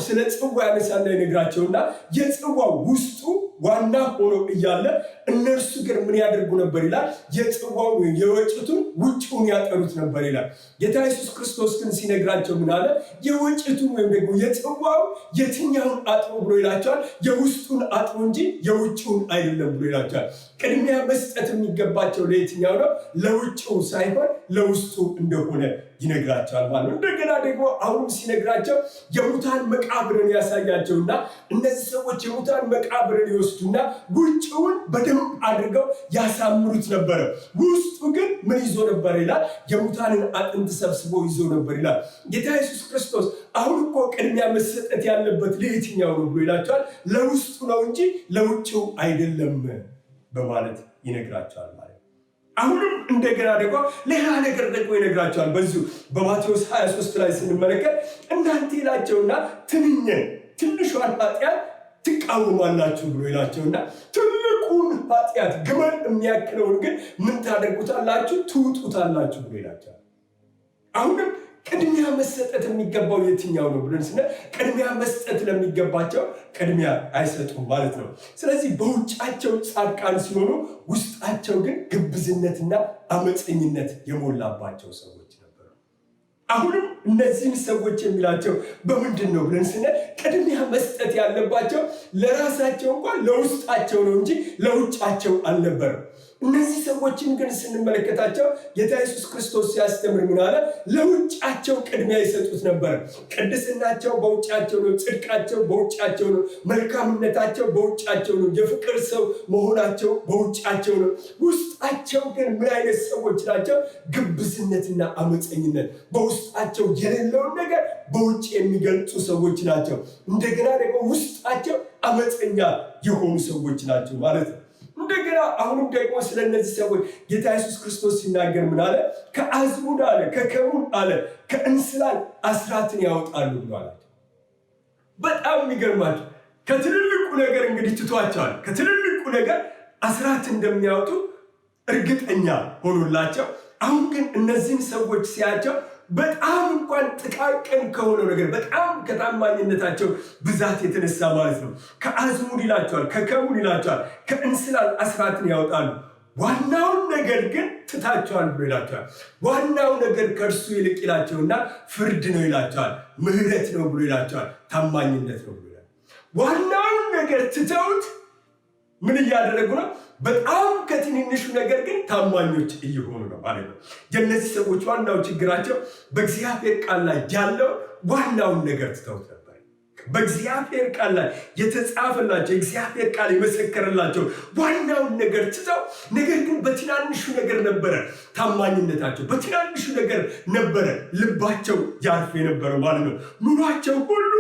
ስለ ጽዋ ያነሳና ይነግራቸውና የጽዋው ውስጡ ዋና ሆኖ እያለ እነርሱ ግን ምን ያደርጉ ነበር ይላል? የጽዋው ወይም የወጭቱን ውጭውን ያጠሩት ነበር ይላል። ጌታ ኢየሱስ ክርስቶስ ግን ሲነግራቸው ምን አለ? የወጭቱን ወይም ደግሞ የጽዋው የትኛውን አጥሩ ብሎ ይላቸዋል? የውስጡን አጥሩ እንጂ የውጭውን አይደለም ብሎ ይላቸዋል። ቅድሚያ መስጠት የሚገባቸው ለየትኛው ነው? ለውጭው ሳይሆን ለውስጡ እንደሆነ ይነግራቸዋል ማለት ነው። እንደገና ደግሞ አሁንም ሲነግራቸው የሙታን መቃብርን ያሳያቸውና እነዚህ ሰዎች የሙታን መቃብርን ይወስዱና ውጭውን በደንብ አድርገው ያሳምሩት ነበረ፣ ውስጡ ግን ምን ይዞ ነበር ይላል? የሙታንን አጥንት ሰብስቦ ይዞ ነበር ይላል። ጌታ ኢየሱስ ክርስቶስ አሁን እኮ ቅድሚያ መሰጠት ያለበት ለየትኛው ነው ብሎ ይላቸዋል? ለውስጡ ነው እንጂ ለውጭው አይደለም በማለት ይነግራቸዋል ማለት ነው። አሁንም እንደገና ደግሞ ሌላ ነገር ደግሞ ይነግራቸዋል። በዚሁ በማቴዎስ 23 ላይ ስንመለከት እናንተ ይላቸውና ትንሿን ኃጢአት ትቃወማላችሁ ብሎ ይላቸውና ትልቁን ኃጢአት ግመል የሚያክለውን ግን ምን ታደርጉታላችሁ? ትውጡታላችሁ ብሎ ይላቸዋል። አሁንም ቅድሚያ መስጠት የሚገባው የትኛው ነው ብለን ስለ ቅድሚያ መስጠት ለሚገባቸው ቅድሚያ አይሰጡም ማለት ነው። ስለዚህ በውጫቸው ጻድቃን ሲሆኑ ውስጣቸው ግን ግብዝነትና አመፀኝነት የሞላባቸው ሰዎች ነበሩ። አሁንም እነዚህን ሰዎች የሚላቸው በምንድን ነው ብለን ስለ ቅድሚያ መስጠት ያለባቸው ለራሳቸው እንኳን ለውስጣቸው ነው እንጂ ለውጫቸው አልነበረም። እነዚህ ሰዎችን ግን ስንመለከታቸው ጌታ ኢየሱስ ክርስቶስ ሲያስተምር ምን አለ? ለውጫቸው ቅድሚያ ይሰጡት ነበር። ቅድስናቸው በውጫቸው ነው፣ ጽድቃቸው በውጫቸው ነው፣ መልካምነታቸው በውጫቸው ነው፣ የፍቅር ሰው መሆናቸው በውጫቸው ነው። ውስጣቸው ግን ምን አይነት ሰዎች ናቸው? ግብዝነትና አመፀኝነት በውስጣቸው የሌለውን ነገር በውጭ የሚገልጹ ሰዎች ናቸው። እንደገና ደግሞ ውስጣቸው አመፀኛ የሆኑ ሰዎች ናቸው ማለት ነው። እንደገና አሁንም ደግሞ ስለነዚህ ሰዎች ጌታ ኢየሱስ ክርስቶስ ሲናገር ምን አለ? ከአዝሙድ አለ፣ ከከሙን አለ፣ ከእንስላል አስራትን ያወጣሉ ብሎ አላቸው። በጣም የሚገርማቸው ከትልልቁ ነገር እንግዲህ ትቷቸዋል። ከትልልቁ ነገር አስራት እንደሚያወጡ እርግጠኛ ሆኖላቸው፣ አሁን ግን እነዚህን ሰዎች ሲያቸው በጣም እንኳን ጥቃቅን ከሆነው ነገር በጣም ከታማኝነታቸው ብዛት የተነሳ ማለት ነው ከአዝሙድ ይላቸዋል፣ ከከሙን ይላቸዋል፣ ከእንስላል አስራትን ያወጣሉ። ዋናውን ነገር ግን ትታቸዋል ብሎ ይላቸዋል። ዋናው ነገር ከእርሱ ይልቅ ይላቸውና ፍርድ ነው ይላቸዋል። ምሕረት ነው ብሎ ይላቸዋል። ታማኝነት ነው ብሎ ይላል። ዋናውን ነገር ትተውት ምን እያደረጉ ነው? በጣም ከትንንሹ ነገር ግን ታማኞች እየሆኑ ነው ማለት ነው። የእነዚህ ሰዎች ዋናው ችግራቸው በእግዚአብሔር ቃል ላይ ያለው ዋናውን ነገር ትተውት ነበር። በእግዚአብሔር ቃል ላይ የተጻፈላቸው የእግዚአብሔር ቃል የመሰከረላቸው ዋናውን ነገር ትተው፣ ነገር ግን በትናንሹ ነገር ነበረ ታማኝነታቸው፣ በትናንሹ ነገር ነበረ ልባቸው ያርፍ የነበረው ማለት ነው። ኑሯቸው ሁሉ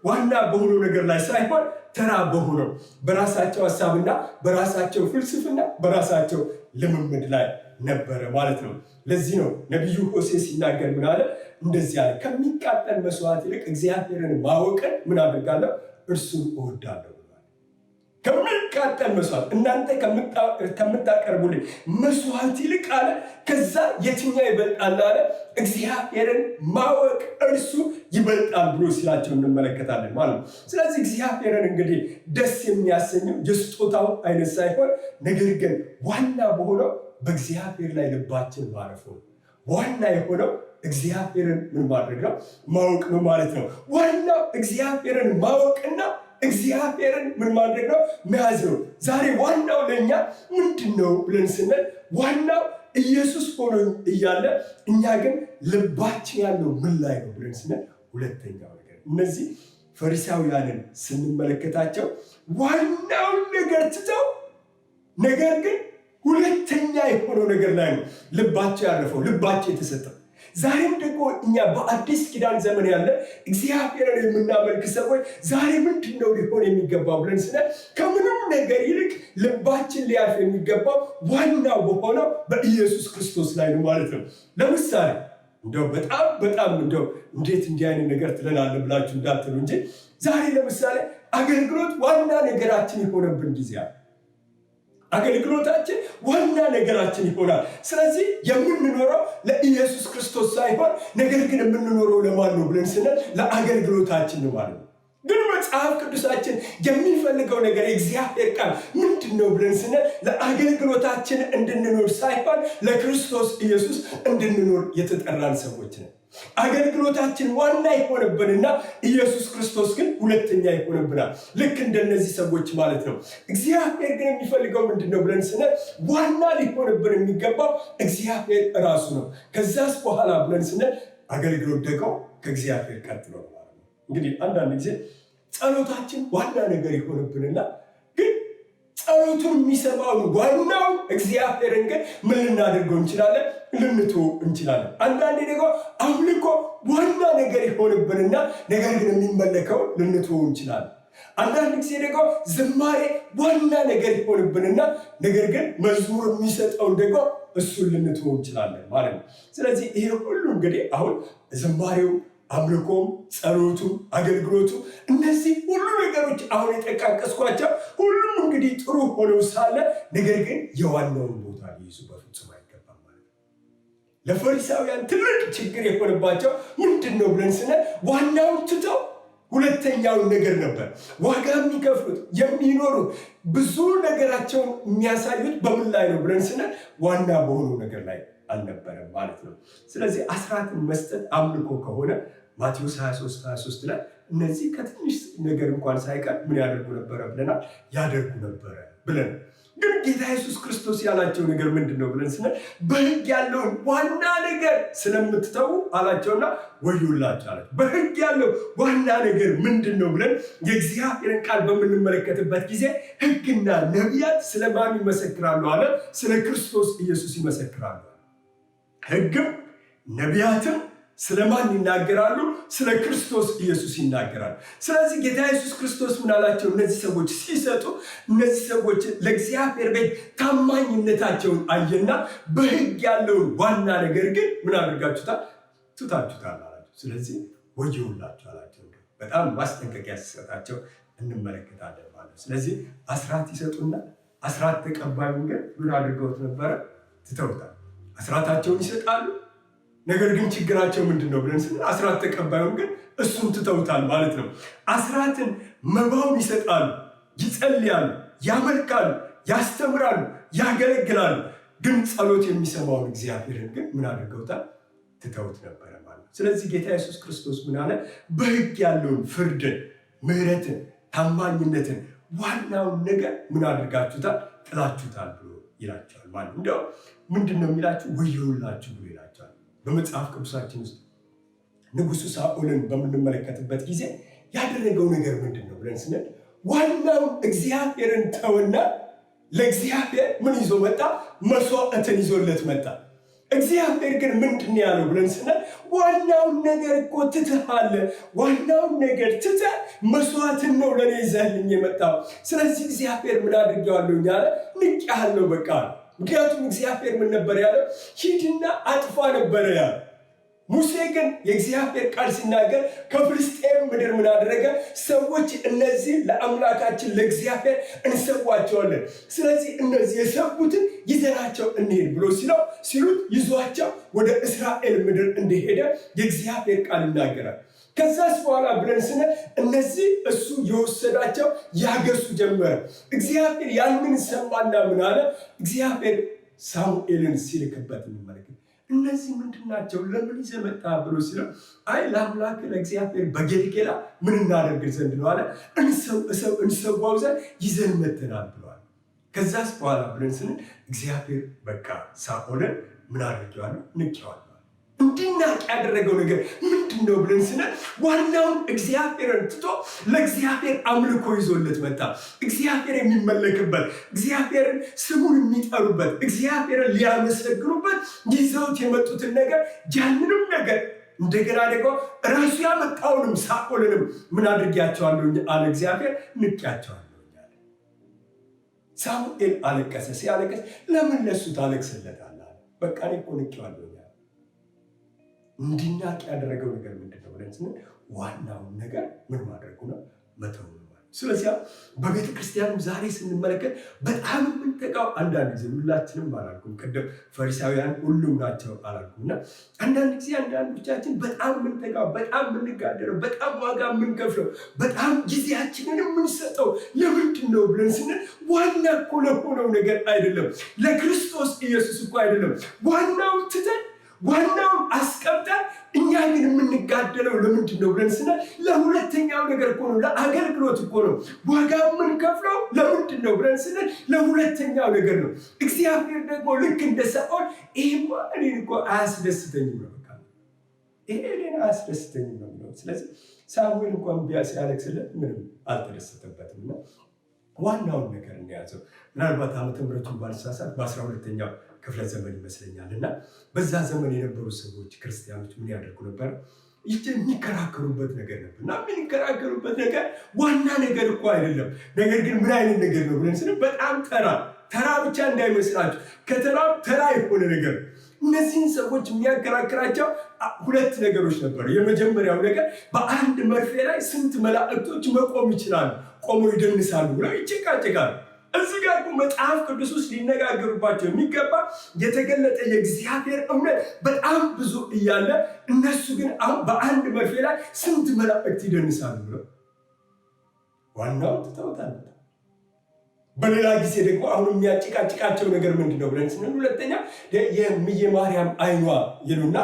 ዋና በሆነው ነገር ላይ ሳይሆን ተራ በሆነው በራሳቸው ሀሳብና በራሳቸው ፍልስፍና በራሳቸው ልምምድ ላይ ነበረ ማለት ነው። ለዚህ ነው ነቢዩ ሆሴዕ ሲናገር ምን አለ? እንደዚህ አለ፣ ከሚቃጠል መስዋዕት ይልቅ እግዚአብሔርን ማወቅን ምን አደርጋለሁ? እርሱን እወዳለሁ። ከሚቃጠል መስዋዕት እናንተ ከምታቀርቡልኝ መስዋዕት ይልቅ አለ ከዛ የትኛው ይበልጣል አለ? እግዚአብሔርን ማወቅ እርሱ ይበልጣል ብሎ ሲላቸው እንመለከታለን ማለት ነው። ስለዚህ እግዚአብሔርን እንግዲህ ደስ የሚያሰኘው የስጦታው አይነት ሳይሆን ነገር ግን ዋና በሆነው በእግዚአብሔር ላይ ልባችን ማረፍ ነው። ዋና የሆነው እግዚአብሔርን ምን ማድረግ ነው? ማወቅ ነው ማለት ነው። ዋናው እግዚአብሔርን ማወቅና እግዚአብሔርን ምን ማድረግ ነው? መያዝ ነው። ዛሬ ዋናው ለእኛ ምንድን ነው ብለን ስንል ዋናው ኢየሱስ ሆኖ እያለ እኛ ግን ልባችን ያለው ምን ላይ ነው ብለን ስንል ሁለተኛው ነገር። እነዚህ ፈሪሳውያንን ስንመለከታቸው ዋናውን ነገር ትተው ነገር ግን ሁለተኛ የሆነው ነገር ላይ ነው ልባቸው ያረፈው፣ ልባቸው የተሰጠው። ዛሬም ደግሞ እኛ በአዲስ ኪዳን ዘመን ያለ እግዚአብሔርን የምናመልክ ሰዎች ዛሬ ምንድን ነው ሊሆን የሚገባው ብለን ስንል ከምንም ነገር ይልቅ ልባችን ሊያርፍ የሚገባው ዋናው በሆነው በኢየሱስ ክርስቶስ ላይ ነው ማለት ነው። ለምሳሌ እንደው በጣም እንደው እንዴት እንዲህ አይነት ነገር ትለናለ ብላችሁ እንዳትሉ እንጂ ዛሬ ለምሳሌ አገልግሎት ዋና ነገራችን የሆነብን ጊዜ አለ። አገልግሎታችን ዋና ነገራችን ይሆናል። ስለዚህ የምንኖረው ለኢየሱስ ክርስቶስ ሳይሆን ነገር ግን የምንኖረው ለማን ነው ብለን ስንል ለአገልግሎታችን ነው ማለት ነው። ግን መጽሐፍ ቅዱሳችን የሚፈልገው ነገር የእግዚአብሔር ቃል ምንድን ነው ብለን ስንል ለአገልግሎታችን እንድንኖር ሳይሆን ለክርስቶስ ኢየሱስ እንድንኖር የተጠራን ሰዎች ነን። አገልግሎታችን ዋና ይሆንብንና ኢየሱስ ክርስቶስ ግን ሁለተኛ ይሆንብናል። ልክ እንደነዚህ ሰዎች ማለት ነው። እግዚአብሔር ግን የሚፈልገው ምንድነው ብለን ስንል ዋና ሊሆንብን የሚገባው እግዚአብሔር ራሱ ነው። ከዛስ በኋላ ብለን ስንል አገልግሎት ደግሞ ከእግዚአብሔር ቀጥሎ ነው ማለት ነው። እንግዲህ አንዳንድ ጊዜ ጸሎታችን ዋና ነገር ይሆንብንና ግን ጸሎቱን የሚሰማውን ዋናው እግዚአብሔርን ግን ምን ልናደርገው እንችላለን? ልንተው እንችላለን። አንዳንዴ ደግሞ አምልኮ ዋና ነገር ይሆንብንና ነገር ግን የሚመለከው ልንተው እንችላለን። አንዳንድ ጊዜ ደግሞ ዝማሬ ዋና ነገር ይሆንብንና ነገር ግን መዝሙር የሚሰጠውን ደግሞ እሱን ልንተው እንችላለን ማለት ነው። ስለዚህ ይሄ ሁሉ እንግዲህ አሁን ዝማሬው፣ አምልኮም፣ ጸሎቱ፣ አገልግሎቱ እነዚህ ሁሉ ነገሮች አሁን የጠቃቀስኳቸው ሁሉም እንግዲህ ጥሩ ሆነው ሳለ ነገር ግን የዋናውን ቦታ ሊይዙ በፍጹም አይገባም ማለት ነው። ለፈሪሳውያን ትልቅ ችግር የሆነባቸው ምንድን ነው ብለን ስንል ዋናውን ትተው ሁለተኛውን ነገር ነበር ዋጋ የሚከፍሉት የሚኖሩት ብዙ ነገራቸውን የሚያሳዩት በምን ላይ ነው ብለን ስንል ዋና በሆነው ነገር ላይ አልነበረም ማለት ነው። ስለዚህ አስራትን መስጠት አምልኮ ከሆነ ማቴዎስ 23 ላይ እነዚህ ከትንሽ ነገር እንኳን ሳይቀር ምን ያደርጉ ነበረ ብለናል? ያደርጉ ነበረ ብለን ግን ጌታ ኢየሱስ ክርስቶስ ያላቸው ነገር ምንድን ነው ብለን ስንል በሕግ ያለውን ዋና ነገር ስለምትተው አላቸውና ወዮላቸው አላቸው። በሕግ ያለው ዋና ነገር ምንድን ነው ብለን የእግዚአብሔርን ቃል በምንመለከትበት ጊዜ ሕግና ነቢያት ስለማን ይመሰክራሉ አለ? ስለ ክርስቶስ ኢየሱስ ይመሰክራሉ። ሕግም ነቢያትም ስለማን ይናገራሉ? ስለ ክርስቶስ ኢየሱስ ይናገራሉ። ስለዚህ ጌታ ኢየሱስ ክርስቶስ ምን አላቸው? እነዚህ ሰዎች ሲሰጡ እነዚህ ሰዎች ለእግዚአብሔር ቤት ታማኝነታቸውን አየና በሕግ ያለውን ዋና ነገር ግን ምን አድርጋችሁታል? ትታችሁታል አላቸው። ስለዚህ ወዮላችሁ አላቸው። በጣም ማስጠንቀቂያ ሲሰጣቸው እንመለከታለን ማለት ነው። ስለዚህ አስራት ይሰጡና አስራት ተቀባዩን ግን ምን አድርገውት ነበረ? ትተውታል። አስራታቸውን ይሰጣሉ። ነገር ግን ችግራቸው ምንድን ነው ብለን ስንል አስራት ተቀባዩን ግን እሱን ትተውታል ማለት ነው። አስራትን መባውን ይሰጣሉ፣ ይጸልያሉ፣ ያመልካሉ፣ ያስተምራሉ፣ ያገለግላሉ። ግን ጸሎት የሚሰማውን እግዚአብሔርን ግን ምን አድርገውታል? ትተውት ነበረ ማለት ነው። ስለዚህ ጌታ ኢየሱስ ክርስቶስ ምን አለ? በሕግ ያለውን ፍርድን፣ ምሕረትን፣ ታማኝነትን ዋናውን ነገር ምን አድርጋችሁታል? ጥላችሁታል ብሎ ይላቸዋል ማለት እንደው ምንድን ነው የሚላችሁ? ወዮላችሁ ብሎ ይላቸዋል። በመጽሐፍ ቅዱሳችን ውስጥ ንጉሱ ሳኦልን በምንመለከትበት ጊዜ ያደረገው ነገር ምንድን ነው ብለን ስንል ዋናውን እግዚአብሔርን ተወና ለእግዚአብሔር ምን ይዞ መጣ? መስዋዕትን ይዞለት መጣ። እግዚአብሔር ግን ምንድን ያለው ብለን ስንል ዋናውን ነገር እኮ ትተሃል፣ ዋናውን ነገር ትተህ መስዋዕትን ነው ለእኔ ይዘህልኝ የመጣው። ስለዚህ እግዚአብሔር ምን አድርጌዋለሁ ያለ ንቄሃለሁ በቃ። ምክንያቱም እግዚአብሔር ምን ነበር ያለ? ሂድና አጥፋ ነበረ ያለ። ሙሴ ግን የእግዚአብሔር ቃል ሲናገር ከፍልስጤም ምድር ምን አደረገ? ሰዎች እነዚህ ለአምላካችን ለእግዚአብሔር እንሰዋቸዋለን፣ ስለዚህ እነዚህ የሰቡትን ይዘናቸው እንሄድ ብሎ ሲሉት ይዟቸው ወደ እስራኤል ምድር እንደሄደ የእግዚአብሔር ቃል ይናገራል። ከዛስ በኋላ ብለን ስንል እነዚህ እሱ የወሰዳቸው ያገሱ ጀመረ። እግዚአብሔር ያንን ሰማና ምን አለ? እግዚአብሔር ሳሙኤልን ሲልክበት እንመለከት። እነዚህ ምንድን ናቸው? ለምን ይዘህ መጣህ ብሎ ሲለው አይ ለአምላክ ለእግዚአብሔር በጌልጌላ ምን እናደርግ ዘንድ ነው አለ። እንሰዋው ዘንድ ይዘን መጥተናል ብለዋል። ከዛስ በኋላ ብለን ስንል እግዚአብሔር በቃ ሳኦልን ምን አድርጌዋለሁ? ንቄዋለሁ። እንዲናቅ ያደረገው ነገር ምንድን ነው ብለን ስንል ዋናውን እግዚአብሔርን ትቶ ለእግዚአብሔር አምልኮ ይዞለት መጣ። እግዚአብሔር የሚመለክበት፣ እግዚአብሔርን ስሙን የሚጠሩበት፣ እግዚአብሔርን ሊያመሰግኑበት ይዘውት የመጡትን ነገር ያንንም ነገር እንደገና ደግሞ ራሱ ያመጣውንም ሳኦልንም ምን አድርጌያቸዋለሁ አለ እግዚአብሔር፣ ንቄያቸዋለሁ። ሳሙኤል አለቀሰ። ሲያለቀስ ለምን ለሱ ታለቅስለታለህ? በቃ እኔ እኮ ንቄዋለሁ። እንዲናቅ ያደረገው ነገር ምንድን ነው ብለን ስንል ዋናውን ነገር ምን ማድረጉ ነው? መተው ነው ማለት። ስለዚህ በቤተ ክርስቲያንም ዛሬ ስንመለከት በጣም የምንጠቃው አንዳንድ ጊዜ ሁላችንም አላልኩም፣ ቅድም ፈሪሳውያን ሁሉም ናቸው አላልኩም። እና አንዳንድ ጊዜ አንዳንዶቻችን በጣም የምንጠቃው፣ በጣም የምንጋደረው፣ በጣም ዋጋ የምንከፍለው፣ በጣም ጊዜያችንን የምንሰጠው ለምንድን ነው ብለን ስንል ዋና እኮ ለሆነው ነገር አይደለም፣ ለክርስቶስ ኢየሱስ እኮ አይደለም። ዋናውን ትተን ዋናውን አስቀምጠን እኛ ግን የምንጋደለው ለምንድን ነው ብለን ስንል ለሁለተኛው ነገር እኮ ነው፣ ለአገልግሎት እኮ ነው። ዋጋ የምንከፍለው ለምንድን ነው ብለን ስንል ለሁለተኛው ነገር ነው። እግዚአብሔር ደግሞ ልክ እንደ ሳኦል ይሄማ እኔን እኮ አያስደስተኝም ነው፣ በቃ ይሄ እኔን አያስደስተኝም ነው። ስለዚህ ሳሙኤል እንኳን ሲያለቅስለት ምንም አልተደሰተበትም እና ዋናውን ነገር እንያዘው። ምናልባት ዓመተ ምሕረቱን ባልሳሳት በ12ኛው ክፍለ ዘመን ይመስለኛል። እና በዛ ዘመን የነበሩ ሰዎች ክርስቲያኖች ምን ያደርጉ ነበር? የሚከራከሩበት ነገር ነበር። እና የሚከራከሩበት ነገር ዋና ነገር እኮ አይደለም። ነገር ግን ምን አይነት ነገር ነው ብለን ስንል በጣም ተራ ብቻ እንዳይመስላችሁ፣ ከተራም ተራ የሆነ ነገር። እነዚህን ሰዎች የሚያከራክራቸው ሁለት ነገሮች ነበሩ። የመጀመሪያው ነገር በአንድ መርፌ ላይ ስንት መላእክቶች መቆም ይችላሉ፣ ቆሞ ይደንሳሉ ብለው ይጨቃጨቃሉ። እዚህ ጋር መጽሐፍ ቅዱስ ውስጥ ሊነጋገሩባቸው የሚገባ የተገለጠ የእግዚአብሔር እውነት በጣም ብዙ እያለ እነሱ ግን አሁን በአንድ መርፌ ላይ ስንት መላእክት ይደንሳሉ ብለው ዋናውን ትተውታል። በሌላ ጊዜ ደግሞ አሁን የሚያጭቃጭቃቸው ነገር ምንድን ነው ብለን ስንል ሁለተኛ የእምዬ ማርያም አይኗ ይሉና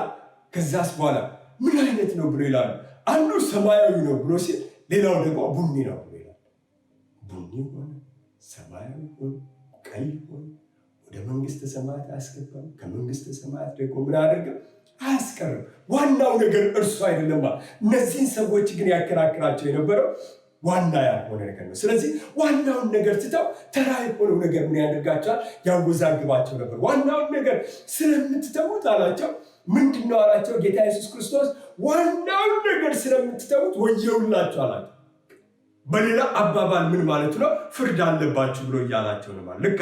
ከዛስ በኋላ ምን አይነት ነው ብሎ ይላሉ። አንዱ ሰማያዊ ነው ብሎ ሲል ሌላው ደግሞ ቡኒ ነው ብሎ ይላል። ቡኒ ሆነ፣ ሰማያዊ ሆነ፣ ቀይ ሆነ፣ ወደ መንግስተ ሰማያት አያስገባም፣ ከመንግስተ ሰማያት ደግሞ ምን አደርግም አያስቀርም። ዋናው ነገር እርሱ አይደለም። እነዚህን ሰዎች ግን ያከራክራቸው የነበረው ዋና ያልሆነ ነገር ነው። ስለዚህ ዋናውን ነገር ትተው ተራ የሆነው ነገር ምን ያደርጋቸዋል? ያወዛግባቸው ነበር። ዋናውን ነገር ስለምትተዉት አላቸው። ምንድን ነው አላቸው ጌታ ኢየሱስ ክርስቶስ? ዋናውን ነገር ስለምትተዉት ወየውላችሁ አላቸው። በሌላ አባባል ምን ማለት ነው? ፍርድ አለባችሁ ብሎ እያላቸው ነው ማለት። ልክ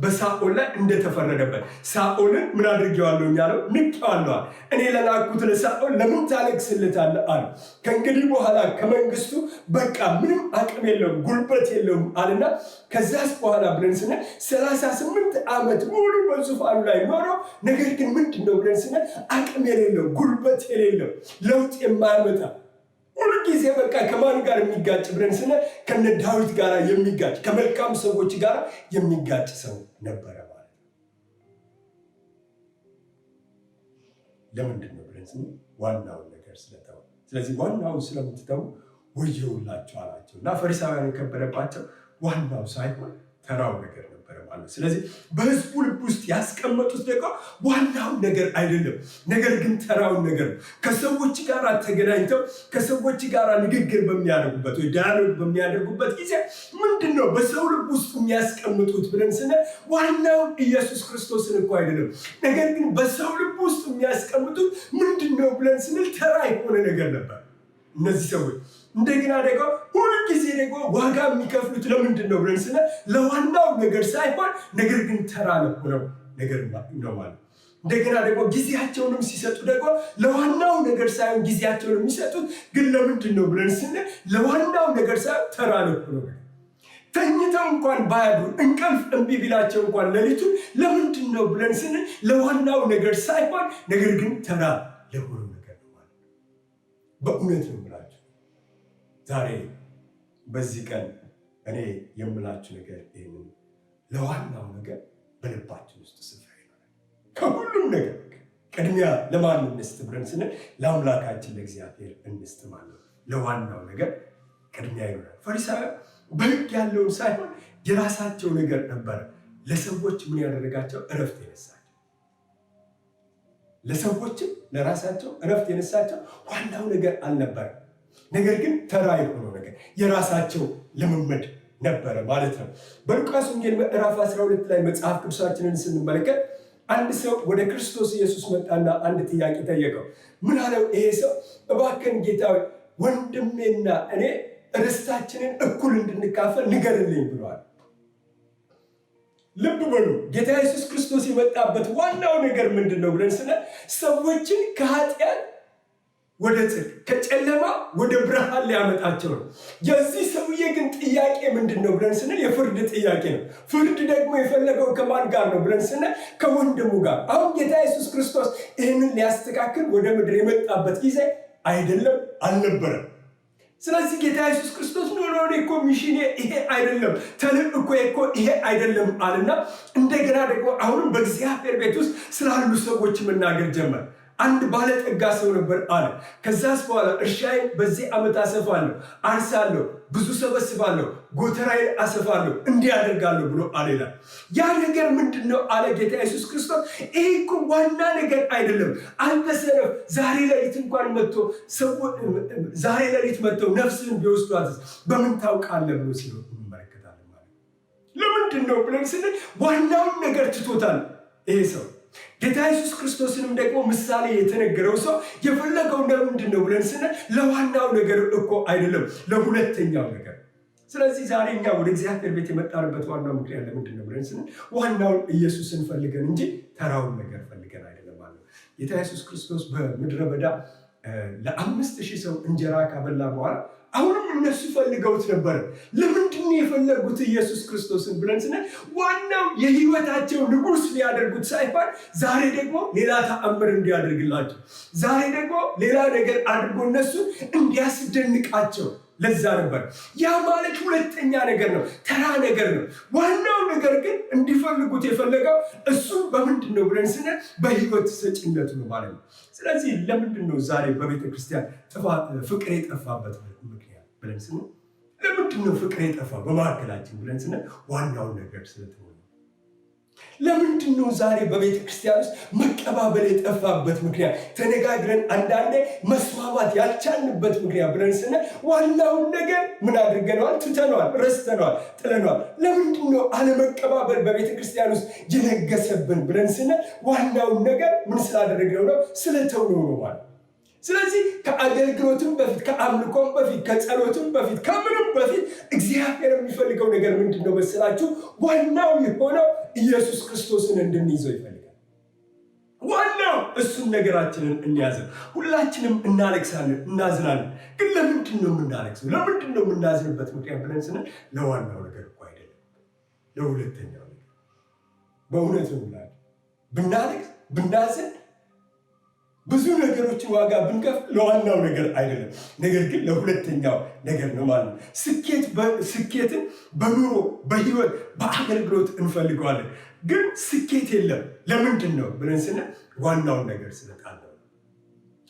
በሳኦል ላይ እንደተፈረደበት ሳኦልን ምን አድርጌዋለሁ ያለው ንቄዋለሁ። እኔ ለላኩት ለሳኦል ለምን ታለቅስለታለህ አለ። ከእንግዲህ በኋላ ከመንግስቱ በቃ ምንም አቅም የለውም፣ ጉልበት የለውም አለና ከዛስ በኋላ ብለን ስንል 38 ዓመት ሙሉ በዙፋኑ ላይ ኖሮ ነገር ግን ምንድን ነው ብለን ስንል አቅም የሌለው፣ ጉልበት የሌለው፣ ለውጥ የማያመጣ ሁልጊዜ በቃ ከማን ጋር የሚጋጭ ብለን ስንል ከነ ዳዊት ጋር የሚጋጭ ከመልካም ሰዎች ጋር የሚጋጭ ሰው ነበረ። ለምንድን ነው ብለን ስንል ዋናውን ነገር ስለተው። ስለዚህ ዋናውን ስለምትተው ወየውላቸው አላቸው እና ፈሪሳውያን የከበደባቸው ዋናው ሳይሆን ተራው ነገር ነበረ ማለት። ስለዚህ በሕዝቡ ልብ ውስጥ ያስቀመጡት ደግሞ ዋናው ነገር አይደለም፣ ነገር ግን ተራውን ነገር ነው። ከሰዎች ጋር ተገናኝተው ከሰዎች ጋር ንግግር በሚያደርጉበት ወይ ዳያሎግ በሚያደርጉበት ጊዜ ምንድን ነው በሰው ልብ ውስጥ የሚያስቀምጡት ብለን ስንል ዋናው ኢየሱስ ክርስቶስን እኮ አይደለም፣ ነገር ግን በሰው ልብ ውስጥ የሚያስቀምጡት ምንድን ነው ብለን ስንል ተራ የሆነ ነገር ነበር። እነዚህ ሰዎች እንደገና ደግሞ ሁሉ ጊዜ ደግሞ ዋጋ የሚከፍሉት ለምንድን ነው ብለን ስንል ለዋናው ነገር ሳይሆን ነገር ግን ተራ ለሆነው ነገር ነው ማለት። እንደገና ደግሞ ጊዜያቸውንም ሲሰጡ ደግሞ ለዋናው ነገር ሳይሆን ጊዜያቸውን የሚሰጡት ግን ለምንድን ነው ብለን ስንል ለዋናው ነገር ሳይሆን ተራ ለሆነው ነገር። ተኝተው እንኳን ባያዱ እንቅልፍ እምቢ ቢላቸው እንኳን ሌሊቱን ለምንድን ነው ብለን ስንል ለዋናው ነገር ሳይሆን ነገር ግን ተራ ለሆነው ነገር ነው ማለት። በእውነት ነው የምላችሁ ዛሬ በዚህ ቀን እኔ የምላችሁ ነገር ይህንን ለዋናው ነገር በልባችን ውስጥ ስፍራ ይኖራል። ከሁሉም ነገር ቅድሚያ ለማን እንስጥ ብለን ስንል ለአምላካችን ለእግዚአብሔር እንስጥ ማለት ነው። ለዋናው ነገር ቅድሚያ ይኖራል። ፈሪሳውያን በሕግ ያለውን ሳይሆን የራሳቸው ነገር ነበረ ለሰዎች ምን ያደረጋቸው እረፍት የነሳቸው። ለሰዎችም ለራሳቸው እረፍት የነሳቸው ዋናው ነገር አልነበረም፣ ነገር ግን ተራ የሆነው ነገር የራሳቸው ልምምድ ነበረ ማለት ነው። በሉቃስ ወንጌል ምዕራፍ 12 ላይ መጽሐፍ ቅዱሳችንን ስንመለከት አንድ ሰው ወደ ክርስቶስ ኢየሱስ መጣና አንድ ጥያቄ ጠየቀው። ምን አለው? ይሄ ሰው እባክህን ጌታ ወንድሜና እኔ ርስታችንን እኩል እንድንካፈል ንገርልኝ ብለዋል። ልብ በሉ፣ ጌታ ኢየሱስ ክርስቶስ የመጣበት ዋናው ነገር ምንድን ነው ብለን ስንል ሰዎችን ከኃጢአት ወደ ጽድቅ ከጨለማ ወደ ብርሃን ሊያመጣቸው ነው። የዚህ ሰውዬ ግን ጥያቄ ምንድን ነው ብለን ስንል የፍርድ ጥያቄ ነው። ፍርድ ደግሞ የፈለገው ከማን ጋር ነው ብለን ስንል ከወንድሙ ጋር። አሁን ጌታ ኢየሱስ ክርስቶስ ይህንን ሊያስተካክል ወደ ምድር የመጣበት ጊዜ አይደለም አልነበረም። ስለዚህ ጌታ ኢየሱስ ክርስቶስ ኖ እኮ ሚሽኔ ይሄ አይደለም፣ ተልእኮ እኮ ይሄ አይደለም አለና እንደገና ደግሞ አሁንም በእግዚአብሔር ቤት ውስጥ ስላሉ ሰዎች መናገር ጀመር። አንድ ባለጠጋ ሰው ነበር አለ። ከዛስ በኋላ እርሻዬን በዚህ ዓመት አሰፋለሁ፣ አርሳለሁ፣ ብዙ ሰበስባለሁ፣ ጎተራዬን አሰፋለሁ፣ እንዲህ አደርጋለሁ ብሎ አለ። ያ ነገር ምንድን ነው አለ ጌታ ኢየሱስ ክርስቶስ። ይሄ እኮ ዋና ነገር አይደለም። አንተ ሰነፍ፣ ዛሬ ሌሊት እንኳን ዛሬ ሌሊት መጥተው ነፍስህን ቢወስዷት በምን ታውቃለህ ብሎ ሲሉ እንመለከታለን ማለት። ለምንድን ነው ብለን ስንል ዋናውን ነገር ትቶታል ይሄ ሰው። ጌታ ኢየሱስ ክርስቶስንም ደግሞ ምሳሌ የተነገረው ሰው የፈለገው ለምንድን ነው ብለን ስንል ለዋናው ነገር እኮ አይደለም፣ ለሁለተኛው ነገር። ስለዚህ ዛሬ እኛ ወደ እግዚአብሔር ቤት የመጣንበት ዋናው ምክንያት ለምንድን ነው ብለን ስንል ዋናውን ኢየሱስን ፈልገን እንጂ ተራውን ነገር ፈልገን አይደለም ማለት ነው። ጌታ ኢየሱስ ክርስቶስ በምድረ በዳ ለ5,000 ሰው እንጀራ ካበላ በኋላ አሁንም እነሱ ፈልገውት ነበር። ለምንድን ነው የፈለጉት ኢየሱስ ክርስቶስን ብለን ስንል ዋናው የህይወታቸው ንጉሥ ሊያደርጉት ሳይሆን ዛሬ ደግሞ ሌላ ተአምር እንዲያደርግላቸው፣ ዛሬ ደግሞ ሌላ ነገር አድርጎ እነሱ እንዲያስደንቃቸው ለዛ ነበር። ያ ማለት ሁለተኛ ነገር ነው፣ ተራ ነገር ነው። ዋናው ነገር ግን እንዲፈልጉት የፈለገው እሱ በምንድን ነው ብለን ስንል በህይወት ሰጪነቱ ነው ማለት ነው። ስለዚህ ለምንድን ነው ዛሬ በቤተ ክርስቲያን ፍቅር የጠፋበት ምክንያት ብለን ስንል ለምንድን ነው ፍቅር የጠፋ በመካከላችን ብለን ስንል ዋናውን ነገር ስለተወ። ለምንድን ነው ዛሬ በቤተ ክርስቲያን ውስጥ መቀባበል የጠፋበት ምክንያት፣ ተነጋግረን አንዳንዴ መስማማት ያልቻልንበት ምክንያት ብለን ስንል ዋናውን ነገር ምን አድርገነዋል? ትተነዋል፣ ረስተነዋል፣ ጥለነዋል። ለምንድን ነው አለመቀባበል በቤተ ክርስቲያን ውስጥ የነገሰብን ብለን ስንል ዋናውን ነገር ምን ስላደረግነው ነው? ስለተውነው ነው ማለት። ስለዚህ ከአገልግሎትም በፊት ከአምልኮም በፊት ከጸሎትም በፊት ከምንም በፊት እግዚአብሔር የሚፈልገው ነገር ምንድን ነው መሰላችሁ? ዋናው የሆነው ኢየሱስ ክርስቶስን እንድንይዘው ይፈልጋል። ዋናው እሱን ነገራችንን እንያዘው። ሁላችንም እናለቅሳለን፣ እናዝናለን። ግን ለምንድን ነው የምናለቅሰው? ለምንድን ነው የምናዝንበት ምክንያት ብለን ስንል ለዋናው ነገር እኮ አይደለም፣ ለሁለተኛው ነገር። በእውነት ነው ብናለቅስ ብናዝን ብዙ ነገሮችን ዋጋ ብንከፍል ለዋናው ነገር አይደለም፣ ነገር ግን ለሁለተኛው ነገር ነው ማለት ነው። ስኬትን በኑሮ በህይወት በአገልግሎት እንፈልገዋለን፣ ግን ስኬት የለም። ለምንድን ነው ብለን ስንል ዋናውን ነገር ስለጣለው።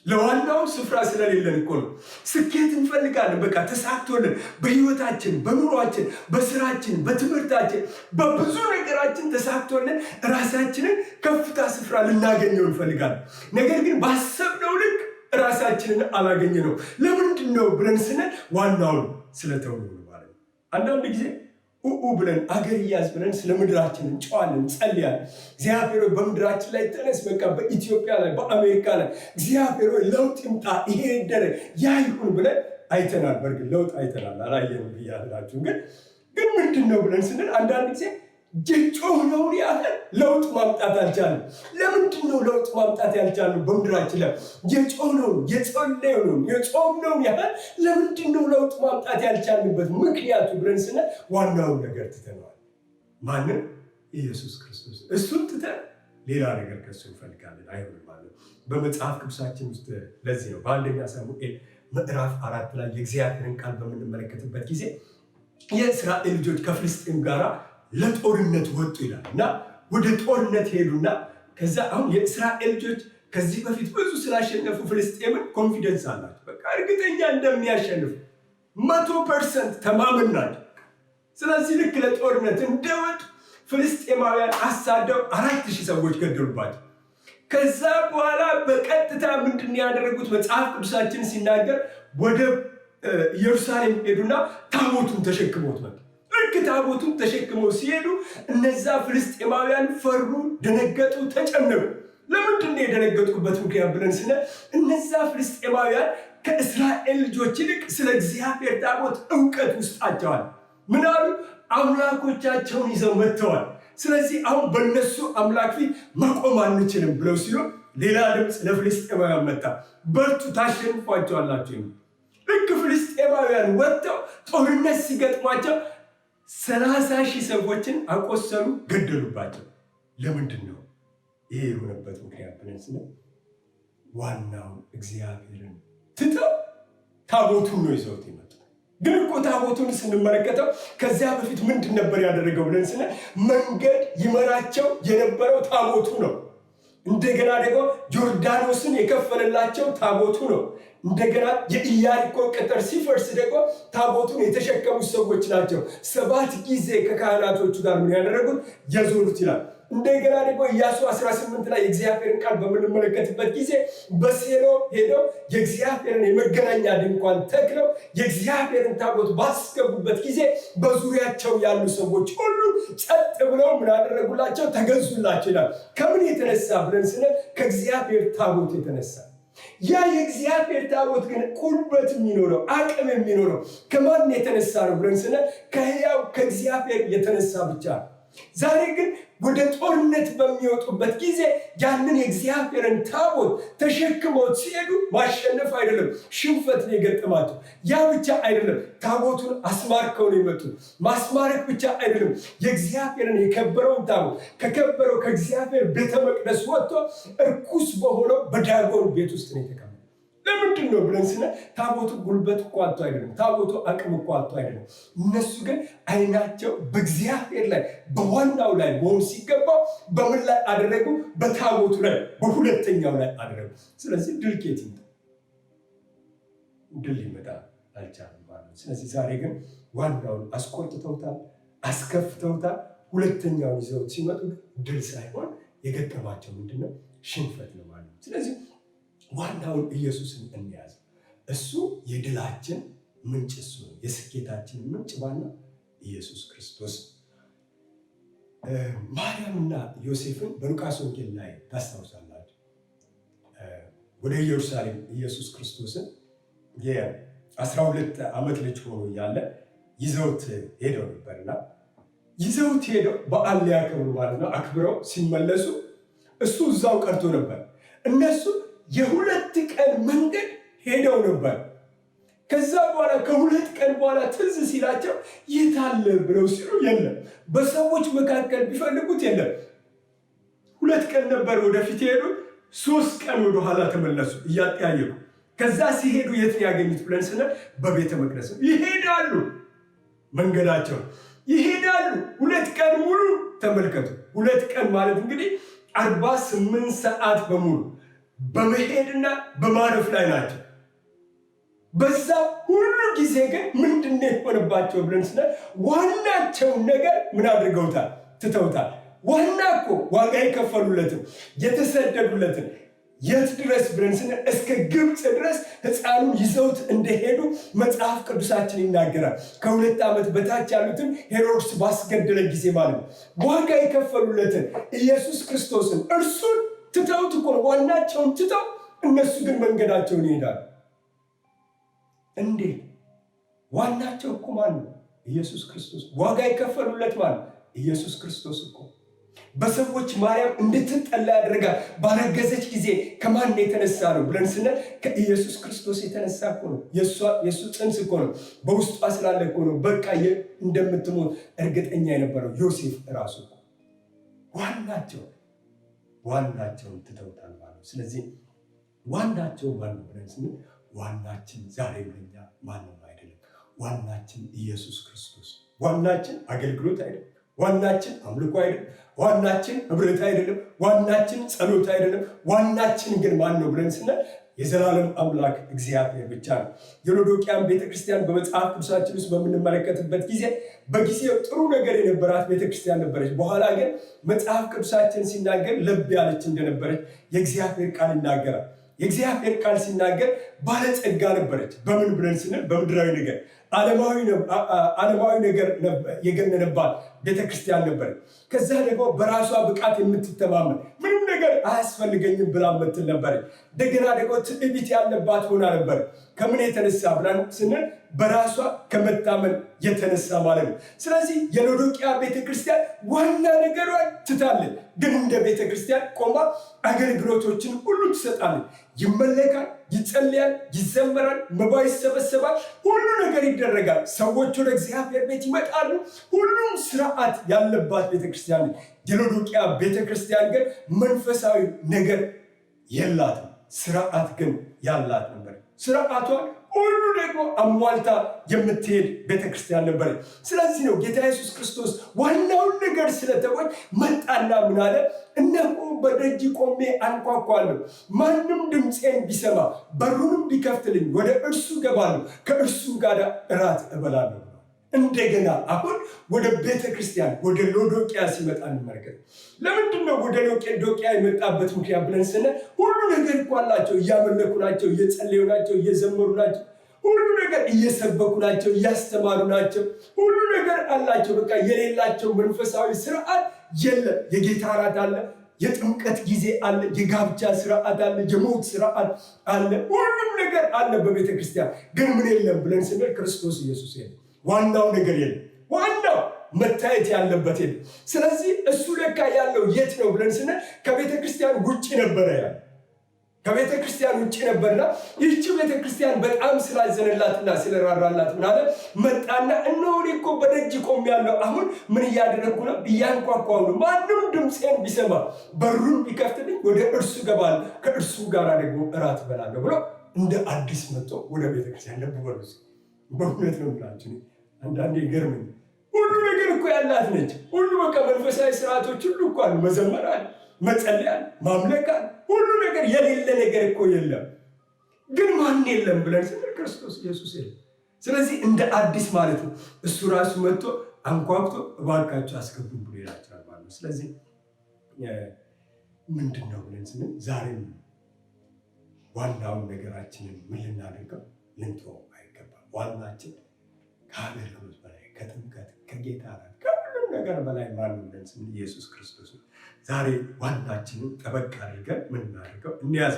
ለዋናው ስፍራ ስለሌለን እኮ ነው። ስኬት እንፈልጋለን። በቃ ተሳክቶልን በህይወታችን፣ በኑሯችን፣ በስራችን፣ በትምህርታችን፣ በብዙ ነገራችን ተሳክቶልን ራሳችንን ከፍታ ስፍራ ልናገኘው እንፈልጋለን። ነገር ግን ባሰብነው ልክ ራሳችንን አላገኘነው። ለምንድን ነው ብለን ስንል ዋናውን ስለተውነው ማለት ነው። አንዳንድ ጊዜ ብለን አገር ያዝ ብለን ስለ ምድራችን እንጨዋለን፣ ጸልያለን። እግዚአብሔር በምድራችን ላይ ተነስ፣ በቃ በኢትዮጵያ ላይ በአሜሪካ ላይ እግዚአብሔር ለውጥ ይምጣ፣ ይሄ ይደረግ፣ ያ ይሁን ብለን አይተናል። በርግጥ ለውጥ አይተናል፣ አላየንም ብያላችሁ። ግን ምንድን ነው ብለን ስንል አንዳንድ ጊዜ የጮህነውን ያህል ለውጥ ማምጣት አልቻለም። ለምንድን ነው ለውጥ ማምጣት ያልቻልነው? በምድራችን ላይ የጮህነውን፣ የጸለይነውን፣ የጾምነውን ያህል ለምንድን ነው ለውጥ ማምጣት ያልቻልንበት ምክንያቱ ብለን ስንል ዋናውን ነገር ትተነዋል። ማንም? ኢየሱስ ክርስቶስ። እሱን ትተን ሌላ ነገር ከሱ እንፈልጋለን። አይሆንም ማለት በመጽሐፍ ቅዱሳችን ውስጥ ለዚህ ነው በአንደኛ ሳሙኤል ምዕራፍ 4 ላይ የእግዚአብሔርን ቃል በምንመለከትበት ጊዜ የእስራኤል ልጆች ከፍልስጤም ጋራ ለጦርነት ወጡ ይላል እና ወደ ጦርነት ሄዱና ከዛ አሁን የእስራኤል ልጆች ከዚህ በፊት ብዙ ስላሸነፉ ፍልስጤምን ኮንፊደንስ አላቸው። በቃ እርግጠኛ እንደሚያሸንፉ 100% ተማምን ናቸው። ስለዚህ ልክ ለጦርነት እንደወጡ ፍልስጤማውያን አሳደው 4000 ሰዎች ገደሉባቸው። ከዛ በኋላ በቀጥታ ምንድን ያደረጉት? መጽሐፍ ቅዱሳችን ሲናገር ወደ ኢየሩሳሌም ሄዱና ታቦቱን ተሸክመውት መጡ። ታቦቱን ተሸክመው ሲሄዱ እነዛ ፍልስጤማውያን ፈሩ፣ ደነገጡ፣ ተጨነቁ። ለምንድን ነው የደነገጡበት ምክንያት ብለን ስንል እነዛ ፍልስጤማውያን ከእስራኤል ልጆች ይልቅ ስለ እግዚአብሔር ታቦት እውቀት ውስጣቸው አለ። ምን አሉ? አምላኮቻቸውን ይዘው መጥተዋል። ስለዚህ አሁን በእነሱ አምላክ ፊት መቆም አንችልም ብለው ሲሉ ሌላ ድምፅ ለፍልስጤማውያን መጣ። በርቱ፣ ታሸንፏቸዋላችሁ። ልክ ፍልስጤማውያን ወጥተው ጦርነት ሲገጥሟቸው 30,000 ሰዎችን አቆሰሉ፣ ገደሉባቸው። ለምንድን ነው ይሄ የሆነበት ምክንያት ብለን ስንል ዋናውን እግዚአብሔርን ትተው ታቦቱን ነው ይዘውት የመጡ። ግን እኮ ታቦቱን ስንመለከተው ከዚያ በፊት ምንድን ነበር ያደረገው ብለን ስንል መንገድ ይመራቸው የነበረው ታቦቱ ነው። እንደገና ደግሞ ዮርዳኖስን የከፈለላቸው ታቦቱ ነው። እንደገና የኢያሪኮ ቅጥር ሲፈርስ ደግሞ ታቦቱን የተሸከሙ ሰዎች ናቸው 7 ጊዜ ከካህናቶቹ ጋር ምን ያደረጉት? የዞሩት ይላል። እንደገና ደግሞ ኢያሱ 18 ላይ የእግዚአብሔርን ቃል በምንመለከትበት ጊዜ በሴሎ ሄደው የእግዚአብሔርን የመገናኛ ድንኳን ተክለው የእግዚአብሔርን ታቦት ባስገቡበት ጊዜ በዙሪያቸው ያሉ ሰዎች ሁሉ ጸጥ ብለው ምን አደረጉላቸው? ተገዙላቸው ይላል። ከምን የተነሳ ብለን ስንል ከእግዚአብሔር ታቦት የተነሳ። ያ የእግዚአብሔር ታቦት ግን ቁልበት የሚኖረው አቅም የሚኖረው ከማን የተነሳ ነው ብለን ስንል ከሕያው ከእግዚአብሔር የተነሳ ብቻ። ዛሬ ግን ወደ ጦርነት በሚወጡበት ጊዜ ያንን የእግዚአብሔርን ታቦት ተሸክመው ሲሄዱ ማሸነፍ አይደለም ሽንፈት ነው የገጠማቸው። ያ ብቻ አይደለም፣ ታቦቱን አስማርከው ነው የመጡት። ማስማረክ ብቻ አይደለም፣ የእግዚአብሔርን የከበረውን ታቦት ከከበረው ከእግዚአብሔር ቤተ መቅደስ ወጥቶ እርኩስ በሆነው በዳጎን ቤት ውስጥ ነው የተቀመጠው። ለምንድን ነው ብለን ስንል ታቦቱ ጉልበት እኮ አጥቶ አይደለም፣ ታቦቱ አቅም እኮ አጥቶ አይደለም። እነሱ ግን አይናቸው በእግዚአብሔር ላይ በዋናው ላይ መሆን ሲገባው በምን ላይ አደረጉ? በታቦቱ ላይ በሁለተኛው ላይ አደረጉ። ስለዚህ ድል ከየት ይምጣ? ድል ሊመጣ አልቻለም ማለት ነው። ስለዚህ ዛሬ ግን ዋናውን አስቆጥተውታል፣ አስከፍተውታል። ሁለተኛውን ይዘውት ሲመጡ ድል ሳይሆን የገጠማቸው ምንድነው? ሽንፈት ነው ማለት ነው። ስለዚህ ዋናውን ኢየሱስን እንያዝ። እሱ የድላችን ምንጭ፣ እሱ የስኬታችን ምንጭ ዋናው ኢየሱስ ክርስቶስ። ማርያምና ዮሴፍን በሉቃስ ወንጌል ላይ ታስታውሳላችሁ። ወደ ኢየሩሳሌም ኢየሱስ ክርስቶስን የ12 ዓመት ልጅ ሆኖ እያለ ይዘውት ሄደው ነበርና ይዘውት ሄደው በዓል ሊያከብሩ ማለት ነው። አክብረው ሲመለሱ እሱ እዛው ቀርቶ ነበር። እነሱ የ2 ቀን መንገድ ሄደው ነበር። ከዛ በኋላ ከ2 ቀን በኋላ ትዝ ሲላቸው የት አለ ብለው ሲሉ የለም። በሰዎች መካከል ቢፈልጉት የለም። 2 ቀን ነበር ወደፊት ሄዱ፣ 3 ቀን ወደ ኋላ ተመለሱ እያጠያየቁ። ከዛ ሲሄዱ የት ያገኙት ብለን ስንል በቤተ መቅደስ ይሄዳሉ። መንገዳቸው ይሄዳሉ 2 ቀን ሙሉ። ተመልከቱ፣ 2 ቀን ማለት እንግዲህ 48 ሰዓት በሙሉ በመሄድና በማረፍ ላይ ናቸው። በዛ ሁሉ ጊዜ ግን ምንድነው የሆነባቸው ብለን ስናይ ዋናቸውን ነገር ምን አድርገውታል? ትተውታል። ዋና እኮ ዋጋ የከፈሉለትን የተሰደዱለትን የት ድረስ ብለን ስናይ እስከ ግብፅ ድረስ ሕፃኑን ይዘውት እንደሄዱ መጽሐፍ ቅዱሳችን ይናገራል። ከ2 ዓመት በታች ያሉትን ሄሮድስ ባስገደለ ጊዜ ማለት ነው። ዋጋ የከፈሉለትን ኢየሱስ ክርስቶስን እርሱን ትተውት እኮ ነው። ዋናቸውን ትተው እነሱ ግን መንገዳቸውን ይሄዳሉ። እንዴት? ዋናቸው እኮ ማን ነው? ኢየሱስ ክርስቶስ። ዋጋ የከፈሉለት ማለት ኢየሱስ ክርስቶስ እኮ በሰዎች ማርያም እንድትጠላ ያደረጋል። ባረገዘች ጊዜ ከማን የተነሳ ነው ብለን ስናይ ከኢየሱስ ክርስቶስ የተነሳ እኮ ነው። የእሱ ጽንስ እኮ ነው። በውስጧ ስላለ እኮ ነው በቃ እንደምትሞት እርግጠኛ የነበረው ዮሴፍ እራሱ እኮ ዋናቸውን ትተውታል ማለት ነው። ስለዚህ ዋናቸው ማን ነው ብለን ስናይ ዋናችን ዛሬ ለኛ ማንም አይደለም። ዋናችን ኢየሱስ ክርስቶስ። ዋናችን አገልግሎት አይደለም። ዋናችን አምልኮ አይደለም። ዋናችን ህብረት አይደለም። ዋናችን ጸሎት አይደለም። ዋናችን ግን ማን ነው ብለን ስናይ የዘላለም አምላክ እግዚአብሔር ብቻ ነው። የሎዶቅያን ቤተክርስቲያን በመጽሐፍ ቅዱሳችን ውስጥ በምንመለከትበት ጊዜ በጊዜው ጥሩ ነገር የነበራት ቤተክርስቲያን ነበረች። በኋላ ግን መጽሐፍ ቅዱሳችን ሲናገር ለብ ያለች እንደነበረች የእግዚአብሔር ቃል ይናገራል። የእግዚአብሔር ቃል ሲናገር ባለጸጋ ነበረች። በምን ብለን ስንል በምድራዊ ነገር ዓለማዊ ነገር የገነነባት ቤተክርስቲያን ነበረች። ከዛ ደግሞ በራሷ ብቃት የምትተማመን ምንም ነገር አያስፈልገኝም ብላ የምትል ነበረች። እንደገና ደግሞ ትዕቢት ያለባት ሆና ነበር። ከምን የተነሳ ብለን ስንል በራሷ ከመታመን የተነሳ ማለት ነው። ስለዚህ የሎዶቅያ ቤተክርስቲያን ዋና ነገሯን ትታለች። ግን እንደ ቤተክርስቲያን ቆማ አገልግሎቶችን ሁሉ ትሰጣለች። ይመለካል፣ ይጸልያል፣ ይዘመራል፣ መባ ይሰበሰባል፣ ሁሉ ነገር ይደረጋል። ሰዎች ወደ እግዚአብሔር ቤት ይመጣሉ። ሁሉም ስርዓት ያለባት ቤተክርስቲያን። የሎዶቅያ ቤተክርስቲያን ግን መንፈሳዊ ነገር የላትም፣ ስርዓት ግን ያላት ነበር። ስርዓቷን ሁሉ ደግሞ አሟልታ የምትሄድ ቤተክርስቲያን ነበር። ስለዚህ ነው ጌታ ኢየሱስ ክርስቶስ ዋናውን ነገር ስለተወች መጣና ምን አለ? እነሆ በደጅ ቆሜ አንኳኳለሁ፣ ማንም ድምፄን ቢሰማ በሩንም ቢከፍትልኝ ወደ እርሱ እገባለሁ፣ ከእርሱ ጋር እራት እበላለሁ። እንደገና አሁን ወደ ቤተክርስቲያን ወደ ሎዶቅያ ሲመጣ እንመለከት። ለምንድን ነው ወደ ሎዶቅያ የመጣበት ምክንያት ብለን ስናይ ሁሉ ነገር እኮ አላቸው። እያመለኩ ናቸው፣ እየጸለዩ ናቸው፣ እየዘመሩ ናቸው፣ ሁሉ ነገር እየሰበኩ ናቸው፣ እያስተማሩ ናቸው። ሁሉ ነገር አላቸው። በቃ የሌላቸው መንፈሳዊ ስርዓት የለም። የጌታ እራት አለ፣ የጥምቀት ጊዜ አለ፣ የጋብቻ ስርዓት አለ፣ የሞት ስርዓት አለ፣ ሁሉም ነገር አለ በቤተክርስቲያን። ግን ምን የለም ብለን ስንል ክርስቶስ ኢየሱስ የለም። ዋናው ነገር የለም። ዋናው መታየት ያለበት የለም። ስለዚህ እሱ ለካ ያለው የት ነው ብለን ስንል ከቤተክርስቲያን ውጭ ነበረ። ከቤተክርስቲያን ውጭ ነበርና ይህች ቤተክርስቲያን በጣም ስላዘነላትና ስለራራላት ምን አለ? መጣና እነሆ እኔ እኮ በደጅ ቆሜያለሁ። አሁን ምን እያደረግኩ ነው? እያንኳኳሁ ነው። ማንም ድምፄን ቢሰማ በሩን ቢከፍትልኝ ወደ እርሱ እገባለሁ፣ ከእርሱ ጋር ደግሞ እራት እበላለሁ ብሎ እንደ አዲስ መጥቶ ወደ ቤተክርስቲያን ለብበሉ። በእውነት ነው ብላችሁ አንዳንዴ ይገርመኝ። ሁሉ ነገር እኮ ያላት ነች። ሁሉ በቃ መንፈሳዊ ስርዓቶች ሁሉ እኮ አሉ። መዘመር አለ፣ መጸለይ አለ፣ ማምለክ አለ። ሁሉ ነገር የሌለ ነገር እኮ የለም። ግን ማን የለም ብለን ስንል ክርስቶስ ኢየሱስ የለም። ስለዚህ እንደ አዲስ ማለት ነው እሱ ራሱ መጥቶ አንኳኩቶ እባካችሁ አስገቡን ብሎ ይላቸዋል ማለት ነው። ስለዚህ ምንድን ነው ብለን ስንል ዛሬም ዋናውን ነገራችንን ምን ልናደርገው ልንተወው አይገባም። ዋናችን ከአገልግሎት በላይ ከጥምቀት ከጌታ ከሁሉም ነገር በላይ ማንም ብለን ስንል ኢየሱስ ክርስቶስ ነው። ዛሬ ዋናችንን ጠበቅ አድርገን ምን እናደርገው እንያዝ።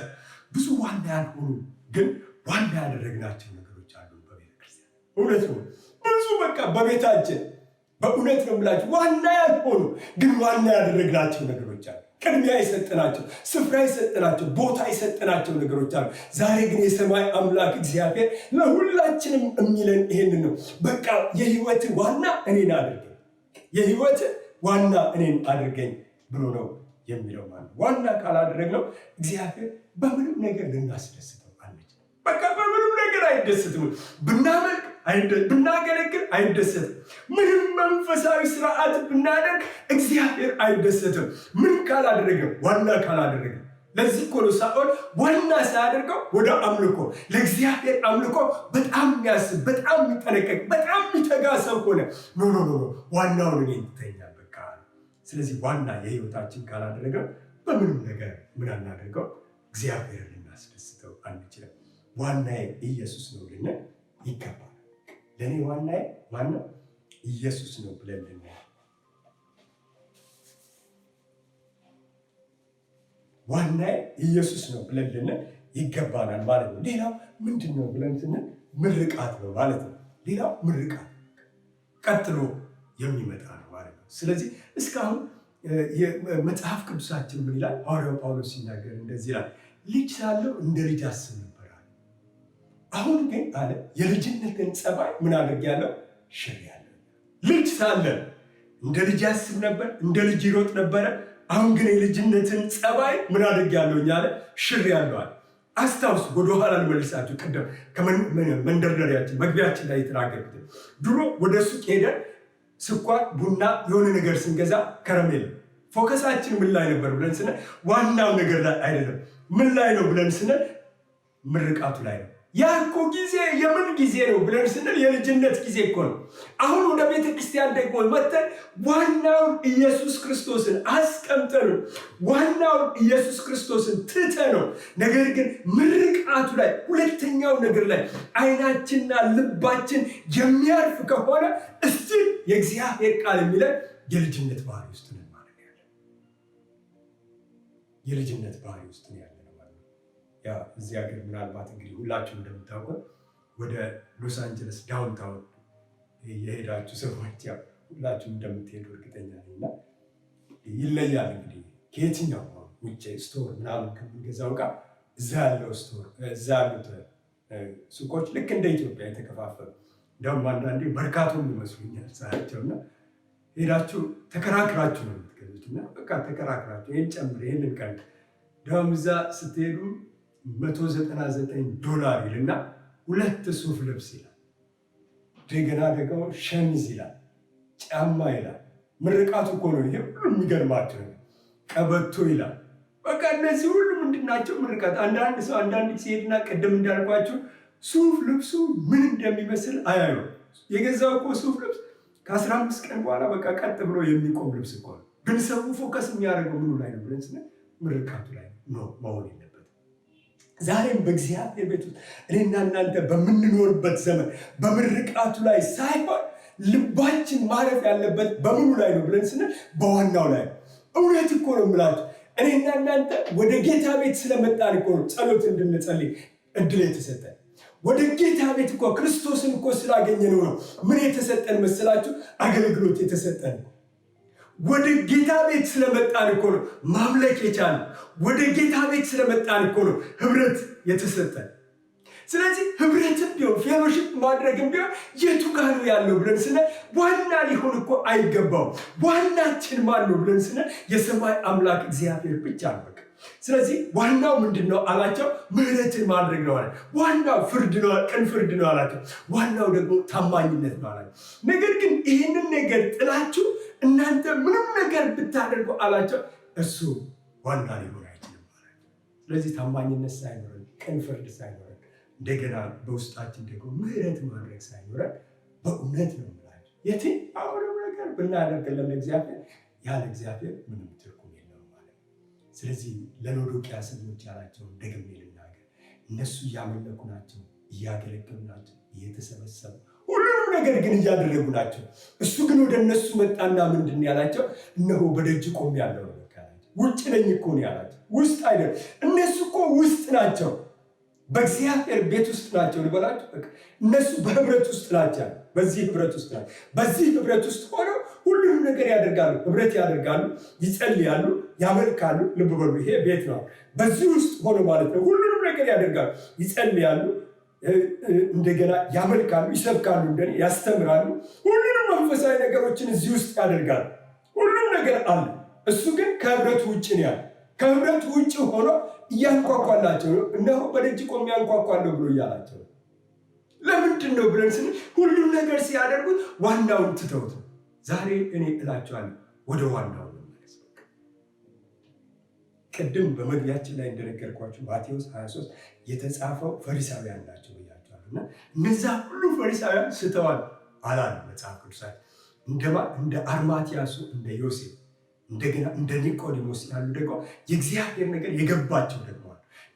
ብዙ ዋና ያልሆኑ ግን ዋና ያደረግናቸው ነገሮች አሉ በቤተክርስቲያን። እውነት ነው። ብዙ በቃ በቤታችን በእውነት ነው የምላችሁ ዋና ያልሆኑ ግን ዋና ያደረግናቸው ነገሮች አሉ። ቅድሚያ የሰጠናቸው፣ ስፍራ የሰጠናቸው፣ ቦታ የሰጠናቸው ነገሮች አሉ። ዛሬ ግን የሰማይ አምላክ እግዚአብሔር ለሁላችንም የሚለን ይሄንን ነው። በቃ የህይወት ዋና እኔን አድርገኝ፣ የህይወት ዋና እኔን አድርገኝ ብሎ ነው የሚለው ማለት። ዋና ካላደረግነው እግዚአብሔር በምንም ነገር ልናስደስተው አንችልም። በቃ በምንም ነገር አይደስትም። ብናመልክ ብናገለግል አይደሰትም። ምንም መንፈሳዊ ስርዓት ብናደርግ እግዚአብሔር አይደሰትም። ምን ካላደረገ? ዋና ካላደረገ። ለዚህ እኮ ነው ሳኦል ዋና ሳያደርገው ወደ አምልኮ ለእግዚአብሔር አምልኮ በጣም የሚያስብ በጣም የሚጠነቀቅ በጣም የሚተጋ ሰው ሆነ። ኖ ዋናውን እኔ ይተኛል በቃ። ስለዚህ ዋና የህይወታችን ካላደረገ በምንም ነገር ምን አናደርገው እግዚአብሔርን ልናስደስተው አንችልም። ዋናዬ ኢየሱስ ነው ልንል ይገባል። ለእኔ ዋናዬ ማነው? ኢየሱስ ነው ብለን ልንል ዋናዬ ኢየሱስ ነው ብለን ልንል ይገባናል ማለት ነው። ሌላው ምንድን ነው ብለን ስንል ምርቃት ነው ማለት ነው። ሌላው ምርቃት ቀጥሎ የሚመጣ ነው ማለት ነው። ስለዚህ እስካሁን የመጽሐፍ ቅዱሳችን ምን ይላል? ሐዋርያው ጳውሎስ ሲናገር እንደዚህ ይላል፣ ልጅ ሳለሁ እንደ ልጅ አስብ ነበር አለ። አሁን ግን አለ የልጅነትን ጸባይ ምን አድርጌያለሁ? ሽሬያለሁ። ልጅ ሳለ እንደ ልጅ አስብ ነበር፣ እንደ ልጅ ይሮጥ ነበረ። አሁን ግን የልጅነትን ጸባይ ምን አድርጌያለሁ አለ? ሽሬያለሁ አለ። አስታውሱ፣ ወደኋላ ልመልሳችሁ። ቅድም ከመንደርደሪያችን መግቢያችን ላይ የተናገርኩት ድሮ ወደ ሱቅ ሄደን ስኳር፣ ቡና፣ የሆነ ነገር ስንገዛ ከረሜላ ፎከሳችን ምን ላይ ነበር ብለን ስንል ዋናው ነገር ላይ አይደለም። ምን ላይ ነው ብለን ስንል ምርቃቱ ላይ ነው። ያ እኮ ጊዜ የምን ጊዜ ነው ብለን ስንል የልጅነት ጊዜ እኮ ነው። አሁን ወደ ቤተ ክርስቲያን ደግሞ መጥተን ዋናውን ኢየሱስ ክርስቶስን አስቀምጠን ዋናውን ኢየሱስ ክርስቶስን ትተ ነው። ነገር ግን ምርቃቱ ላይ ሁለተኛው ነገር ላይ አይናችንና ልባችን የሚያርፍ ከሆነ እስቲ የእግዚአብሔር ቃል የሚለን የልጅነት ባህሪ ውስጥ ነን ማለት ነው። የልጅነት ባህሪ ውስጥ ነው ያለ ነው ማለት ነው። ያ እዚህ ሀገር ምናልባት እንግዲህ ሁላችሁም እንደምታውቁት ወደ ሎስ አንጀለስ ዳውንታውን የሄዳችሁ ሰዎች ያው ሁላችሁም እንደምትሄዱ እርግጠኛ ነኝ። እና ይለያል እንግዲህ ከየትኛው ውጭ ስቶር ምናምን ከምንገዛው ጋር እዛ ያለው ስቶር እዛ ያሉት ሱቆች ልክ እንደ ኢትዮጵያ የተከፋፈሉ እንደውም አንዳንዴ መርካቶም ይመስሉኛል ሳያቸውና ሄዳችሁ ተከራክራችሁ ነው የምትገዙት። እና በቃ ተከራክራችሁ ይህን ጨምር ይህንን ቀን እንደውም እዛ ስትሄዱ $199 ይልና 2 ሱፍ ልብስ ይላል፣ እንደገና ደግሞ ሸሚዝ ይላል፣ ጫማ ይላል። ምርቃቱ እኮ ነው ይሄ ሁሉ የሚገርማቸው ነው። ቀበቶ ይላል። በቃ እነዚህ ሁሉ ምንድናቸው? ምርቃት። አንዳንድ ሰው አንዳንድ ጊዜ ሄድና ቅድም እንዳልኳቸው ሱፍ ልብሱ ምን እንደሚመስል አያዩ። የገዛው እኮ ሱፍ ልብስ ከ15 ቀን በኋላ በቃ ቀጥ ብሎ የሚቆም ልብስ እኮ ነው። ግን ሰው ፎከስ የሚያደርገው ምኑ ላይ ነው ብለን ስንል ምርቃቱ ላይ ነው መሆን የለበትም። ዛሬም በእግዚአብሔር ቤት ውስጥ እኔና እናንተ በምንኖርበት ዘመን በምርቃቱ ላይ ሳይሆን ልባችን ማረፍ ያለበት በምኑ ላይ ነው ብለን ስንል በዋናው ላይ ነው። እውነት እኮ ነው የምላችሁ፣ እኔና እናንተ ወደ ጌታ ቤት ስለመጣን እኮ ነው ጸሎት እንድንጸልይ እድል የተሰጠን። ወደ ጌታ ቤት እኮ ክርስቶስን እኮ ስላገኘነው ነው ምን የተሰጠን መሰላችሁ? አገልግሎት የተሰጠን። ወደ ጌታ ቤት ስለመጣን እኮ ነው ማምለክ የቻልን። ወደ ጌታ ቤት ስለመጣን እኮ ነው ህብረት የተሰጠን። ስለዚህ ህብረትም ቢሆን ፌሎሺፕ ማድረግም ቢሆን የቱ ጋር ነው ያለው ብለን ስንል ዋና ሊሆን እኮ አይገባውም። ዋናችን ማን ነው ብለን ስንል የሰማይ አምላክ እግዚአብሔር ብቻ ነው። ስለዚህ ዋናው ምንድን ነው አላቸው? ምህረትን ማድረግ ነው አለ። ዋናው ፍርድ ነው፣ ቅን ፍርድ ነው አላቸው። ዋናው ደግሞ ታማኝነት ነው አላቸው። ነገር ግን ይህንን ነገር ጥላችሁ እናንተ ምንም ነገር ብታደርጉ አላቸው እሱ ዋና ሊሆን አይችልም አላቸው። ስለዚህ ታማኝነት ሳይኖረን፣ ቅን ፍርድ ሳይኖረን፣ እንደገና በውስጣችን ደግሞ ምህረት ማድረግ ሳይኖረን በእውነት ነው የምላቸው የትኛውንም ነገር ብናደርግለን እግዚአብሔር ያለ እግዚአብሔር ምንም ትርጉም የለውም ማለት ነው። ስለዚህ ለሎዶቅያ ሰዎች ያላቸውን ደግሜ ልናገር፣ እነሱ እያመለኩ ናቸው፣ እያገለገሉ ናቸው፣ እየተሰበሰቡ ሁሉንም ነገር ግን እያደረጉ ናቸው። እሱ ግን ወደ እነሱ መጣና ምንድን ያላቸው? እነሆ በደጅ ቆሜአለሁ ነው ያላቸው። ውጭ ነኝ እኮ ነው ያላቸው፣ ውስጥ አይደለም። እነሱ እኮ ውስጥ ናቸው፣ በእግዚአብሔር ቤት ውስጥ ናቸው ልበላችሁ። እነሱ በህብረት ውስጥ ናቸው፣ በዚህ ህብረት ውስጥ ናቸው። በዚህ ህብረት ውስጥ ሆነው ሁሉንም ነገር ያደርጋሉ፣ ህብረት ያደርጋሉ፣ ይጸልያሉ፣ ያመልካሉ። ልብ በሉ፣ ይሄ ቤት ነው። በዚህ ውስጥ ሆኖ ማለት ነው ሁሉንም ነገር ያደርጋሉ፣ ይጸልያሉ፣ እንደገና ያመልካሉ፣ ይሰብካሉ፣ ያስተምራሉ። ሁሉንም መንፈሳዊ ነገሮችን እዚህ ውስጥ ያደርጋሉ። ሁሉም ነገር አለ። እሱ ግን ከህብረቱ ውጭ ነው ያለ። ከህብረቱ ውጭ ሆኖ እያንኳኳላቸው ነው። እነሆ በደጅ ቆሜ አንኳኳለሁ ብሎ እያላቸው ነው። ለምንድን ነው ብለን ስንል ሁሉም ነገር ሲያደርጉት ዋናውን ትተውት ነው። ዛሬ እኔ እላቸዋለሁ ወደ ዋናው መመለስ። ቅድም በመግቢያችን ላይ እንደነገርኳችሁ ማቴዎስ 23 የተጻፈው ፈሪሳውያን ናቸው ብያቸዋል። እና እነዛ ሁሉ ፈሪሳውያን ስተዋል አላለም መጽሐፍ ቅዱሳት። እንደ አርማትያሱ እንደ ዮሴፍ እንደገና እንደ ኒቆዲሞስ ያሉ ደግሞ የእግዚአብሔር ነገር የገባቸው ደግሞ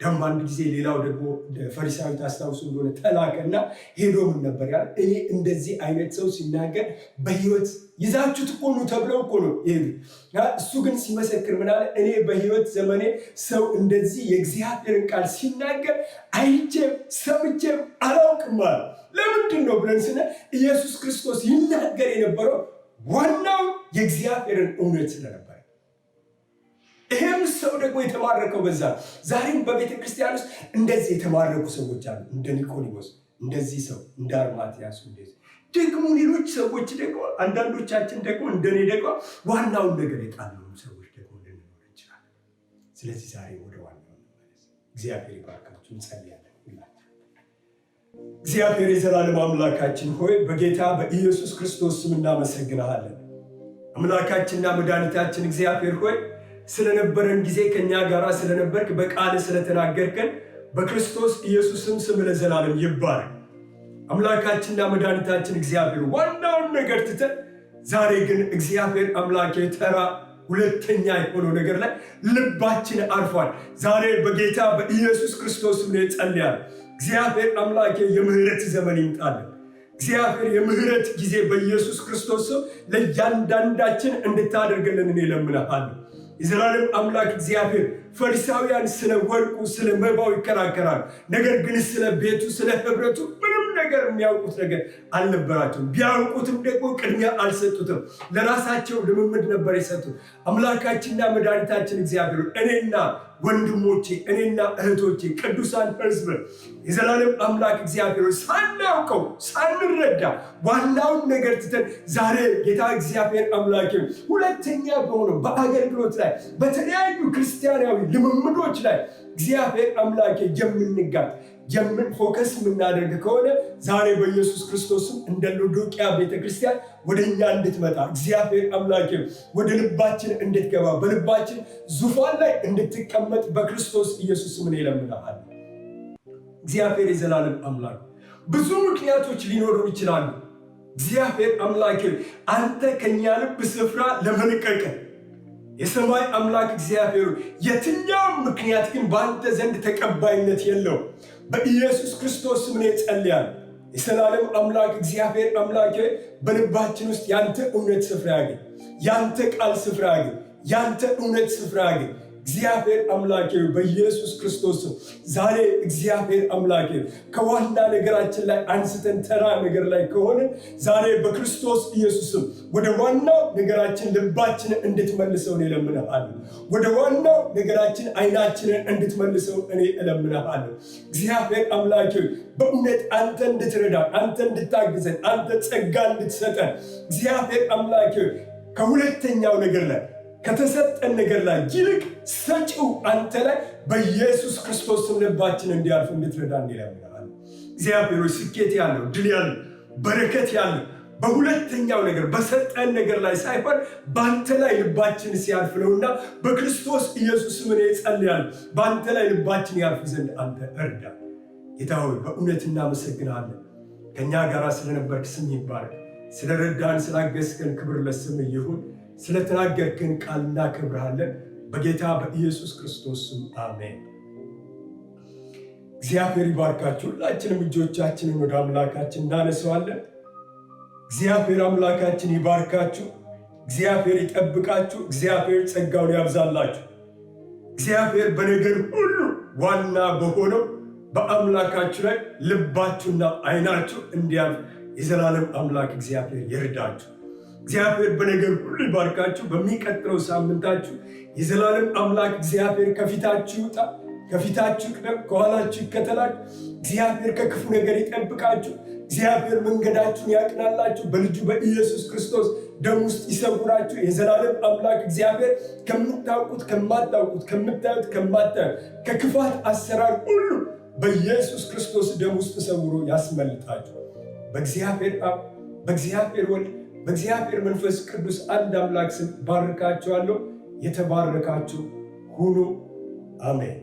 ደግሞ አንድ ጊዜ ሌላው ደግሞ ፈሪሳዊ ታስታውሱ እንደሆነ ተላከና ሄዶ ምን ነበር ያለ? እኔ እንደዚህ አይነት ሰው ሲናገር በህይወት ይዛችሁት እኮ ነው ተብለው እኮ ነው ይሄዱ። እሱ ግን ሲመሰክር ምን አለ? እኔ በህይወት ዘመኔ ሰው እንደዚህ የእግዚአብሔርን ቃል ሲናገር አይቼም ሰምቼም አላውቅም አለ። ለምንድን ነው ብለን ስነ ኢየሱስ ክርስቶስ ይናገር የነበረው ዋናው የእግዚአብሔርን እውነት ስለነበር። ይህም ሰው ደግሞ የተማረከው በዛ። ዛሬም በቤተ ክርስቲያን ውስጥ እንደዚህ የተማረኩ ሰዎች አሉ። እንደ ኒቆዲሞስ እንደዚህ ሰው እንደ አርማትያስ እንደዚህ ደግሞ ሌሎች ሰዎች ደግሞ አንዳንዶቻችን ደግሞ እንደኔ ደግሞ ዋናውን ነገር የጣልነው ሰዎች ደግሞ ልንኖር እንችላለን። ስለዚህ ዛሬ ወደ ዋናው እንመለስ። እግዚአብሔር ይባርካችሁ። እንጸልያለን። እግዚአብሔር የዘላለም አምላካችን ሆይ በጌታ በኢየሱስ ክርስቶስ ስም እናመሰግናለን። አምላካችንና መድኃኒታችን እግዚአብሔር ሆይ ስለነበረን ጊዜ ከኛ ጋር ስለነበርክ በቃል ስለተናገርከን በክርስቶስ ኢየሱስም ስም ለዘላለም ይባረክ። አምላካችንና መድኃኒታችን እግዚአብሔር ዋናውን ነገር ትተን ዛሬ ግን እግዚአብሔር አምላኬ ተራ ሁለተኛ የሆነው ነገር ላይ ልባችን አርፏል። ዛሬ በጌታ በኢየሱስ ክርስቶስ ስም ጸልያለሁ። እግዚአብሔር አምላኬ የምህረት ዘመን ይምጣልን። እግዚአብሔር የምህረት ጊዜ በኢየሱስ ክርስቶስ ስም ለእያንዳንዳችን እንድታደርግልን እኔ እለምንሃለሁ። የዘላለም አምላክ እግዚአብሔር ፈሪሳውያን ስለ ወርቁ ስለ መባው ይከራከራሉ። ነገር ግን ስለ ቤቱ ስለ ህብረቱ ምንም ነገር የሚያውቁት ነገር አልነበራቸውም። ቢያውቁትም ደግሞ ቅድሚያ አልሰጡትም። ለራሳቸው ልምምድ ነበር የሰጡት። አምላካችንና መድኃኒታችን እግዚአብሔር እኔና ወንድሞቼ እኔና እህቶቼ ቅዱሳን ሕዝብ የዘላለም አምላክ እግዚአብሔር ሳናውቀው ሳንረዳ ዋናውን ነገር ትተን ዛሬ ጌታ እግዚአብሔር አምላክ ሁለተኛ በሆነው በአገልግሎት ላይ በተለያዩ ክርስቲያናዊ ልምምዶች ላይ እግዚአብሔር አምላክ የምን ፎከስ የምናደርግ ከሆነ ዛሬ በኢየሱስ ክርስቶስም እንደ ሎዶቅያ ቤተክርስቲያን ወደኛ እንድትመጣ እግዚአብሔር አምላክ ወደ ልባችን እንድትገባ በልባችን ዙፋን ላይ እንድትቀመጥ በክርስቶስ ኢየሱስ ምን ይለምናል። እግዚአብሔር የዘላለም አምላክ ብዙ ምክንያቶች ሊኖሩ ይችላሉ። እግዚአብሔር አምላክ አንተ ከኛ ልብ ስፍራ ለመልቀቅ የሰማይ አምላክ እግዚአብሔር የትኛው ምክንያት ግን በአንተ ዘንድ ተቀባይነት የለው። በኢየሱስ ክርስቶስ ስም ጸልያለሁ። የዘላለም አምላክ እግዚአብሔር አምላክ በልባችን ውስጥ ያንተ እውነት ስፍራ ያገኝ፣ ያንተ ቃል ስፍራ ያገኝ፣ ያንተ እውነት ስፍራ ያገኝ። እግዚአብሔር አምላክ በኢየሱስ ክርስቶስ ዛሬ እግዚአብሔር አምላክ ከዋና ነገራችን ላይ አንስተን ተራ ነገር ላይ ከሆነ ዛሬ በክርስቶስ ኢየሱስ ወደ ዋናው ነገራችን ልባችንን እንድትመልሰው እኔ እለምንሃለሁ። ወደ ዋናው ነገራችን አይናችንን እንድትመልሰው እኔ እለምንሃለሁ። እግዚአብሔር አምላክ በእውነት አንተ እንድትረዳ፣ አንተ እንድታግዘን፣ አንተ ጸጋ እንድትሰጠን እግዚአብሔር አምላክ ከሁለተኛው ነገር ላይ ከተሰጠን ነገር ላይ ይልቅ ሰጪው አንተ ላይ በኢየሱስ ክርስቶስ ልባችን እንዲያልፍ እንድትረዳ እንለምናለን። እግዚአብሔር ስኬት ያለው ድል ያለው በረከት ያለው በሁለተኛው ነገር በሰጠን ነገር ላይ ሳይሆን በአንተ ላይ ልባችን ሲያልፍ ነውና በክርስቶስ ኢየሱስ ምን ጸልያለሁ፣ በአንተ ላይ ልባችን ያልፍ ዘንድ አንተ እርዳ። ጌታ ሆይ በእውነት እናመሰግናለን። ከኛ ጋር ስለነበርክ ስም ይባረክ። ስለረዳን ስላገዝከን ክብር ለስም ይሁን። ስለተናገርከን ቃል እናከብርሃለን። በጌታ በኢየሱስ ክርስቶስ ስም አሜን። እግዚአብሔር ይባርካችሁ። ሁላችንም እጆቻችንን ወደ አምላካችን እናነሳዋለን። እግዚአብሔር አምላካችን ይባርካችሁ። እግዚአብሔር ይጠብቃችሁ። እግዚአብሔር ጸጋውን ያብዛላችሁ። እግዚአብሔር በነገር ሁሉ ዋና በሆነው በአምላካችሁ ላይ ልባችሁና አይናችሁ እንዲያልፍ የዘላለም አምላክ እግዚአብሔር ይርዳችሁ። እግዚአብሔር በነገር ሁሉ ይባርካችሁ። በሚቀጥለው ሳምንታችሁ የዘላለም አምላክ እግዚአብሔር ከፊታችሁ ይውጣ፣ ከፊታችሁ ቅደም፣ ከኋላችሁ ይከተላችሁ። እግዚአብሔር ከክፉ ነገር ይጠብቃችሁ። እግዚአብሔር መንገዳችሁን ያቅናላችሁ። በልጁ በኢየሱስ ክርስቶስ ደም ውስጥ ይሰውራችሁ። የዘላለም አምላክ እግዚአብሔር ከምታውቁት ከማታውቁት፣ ከምታዩት ከማታዩት ከክፋት አሰራር ሁሉ በኢየሱስ ክርስቶስ ደም ውስጥ ሰውሮ ያስመልጣችሁ። በእግዚአብሔር አብ በእግዚአብሔር ወልድ በእግዚአብሔር መንፈስ ቅዱስ አንድ አምላክ ስም ባርካችኋለሁ። የተባረካችሁ ሁኑ። አሜን።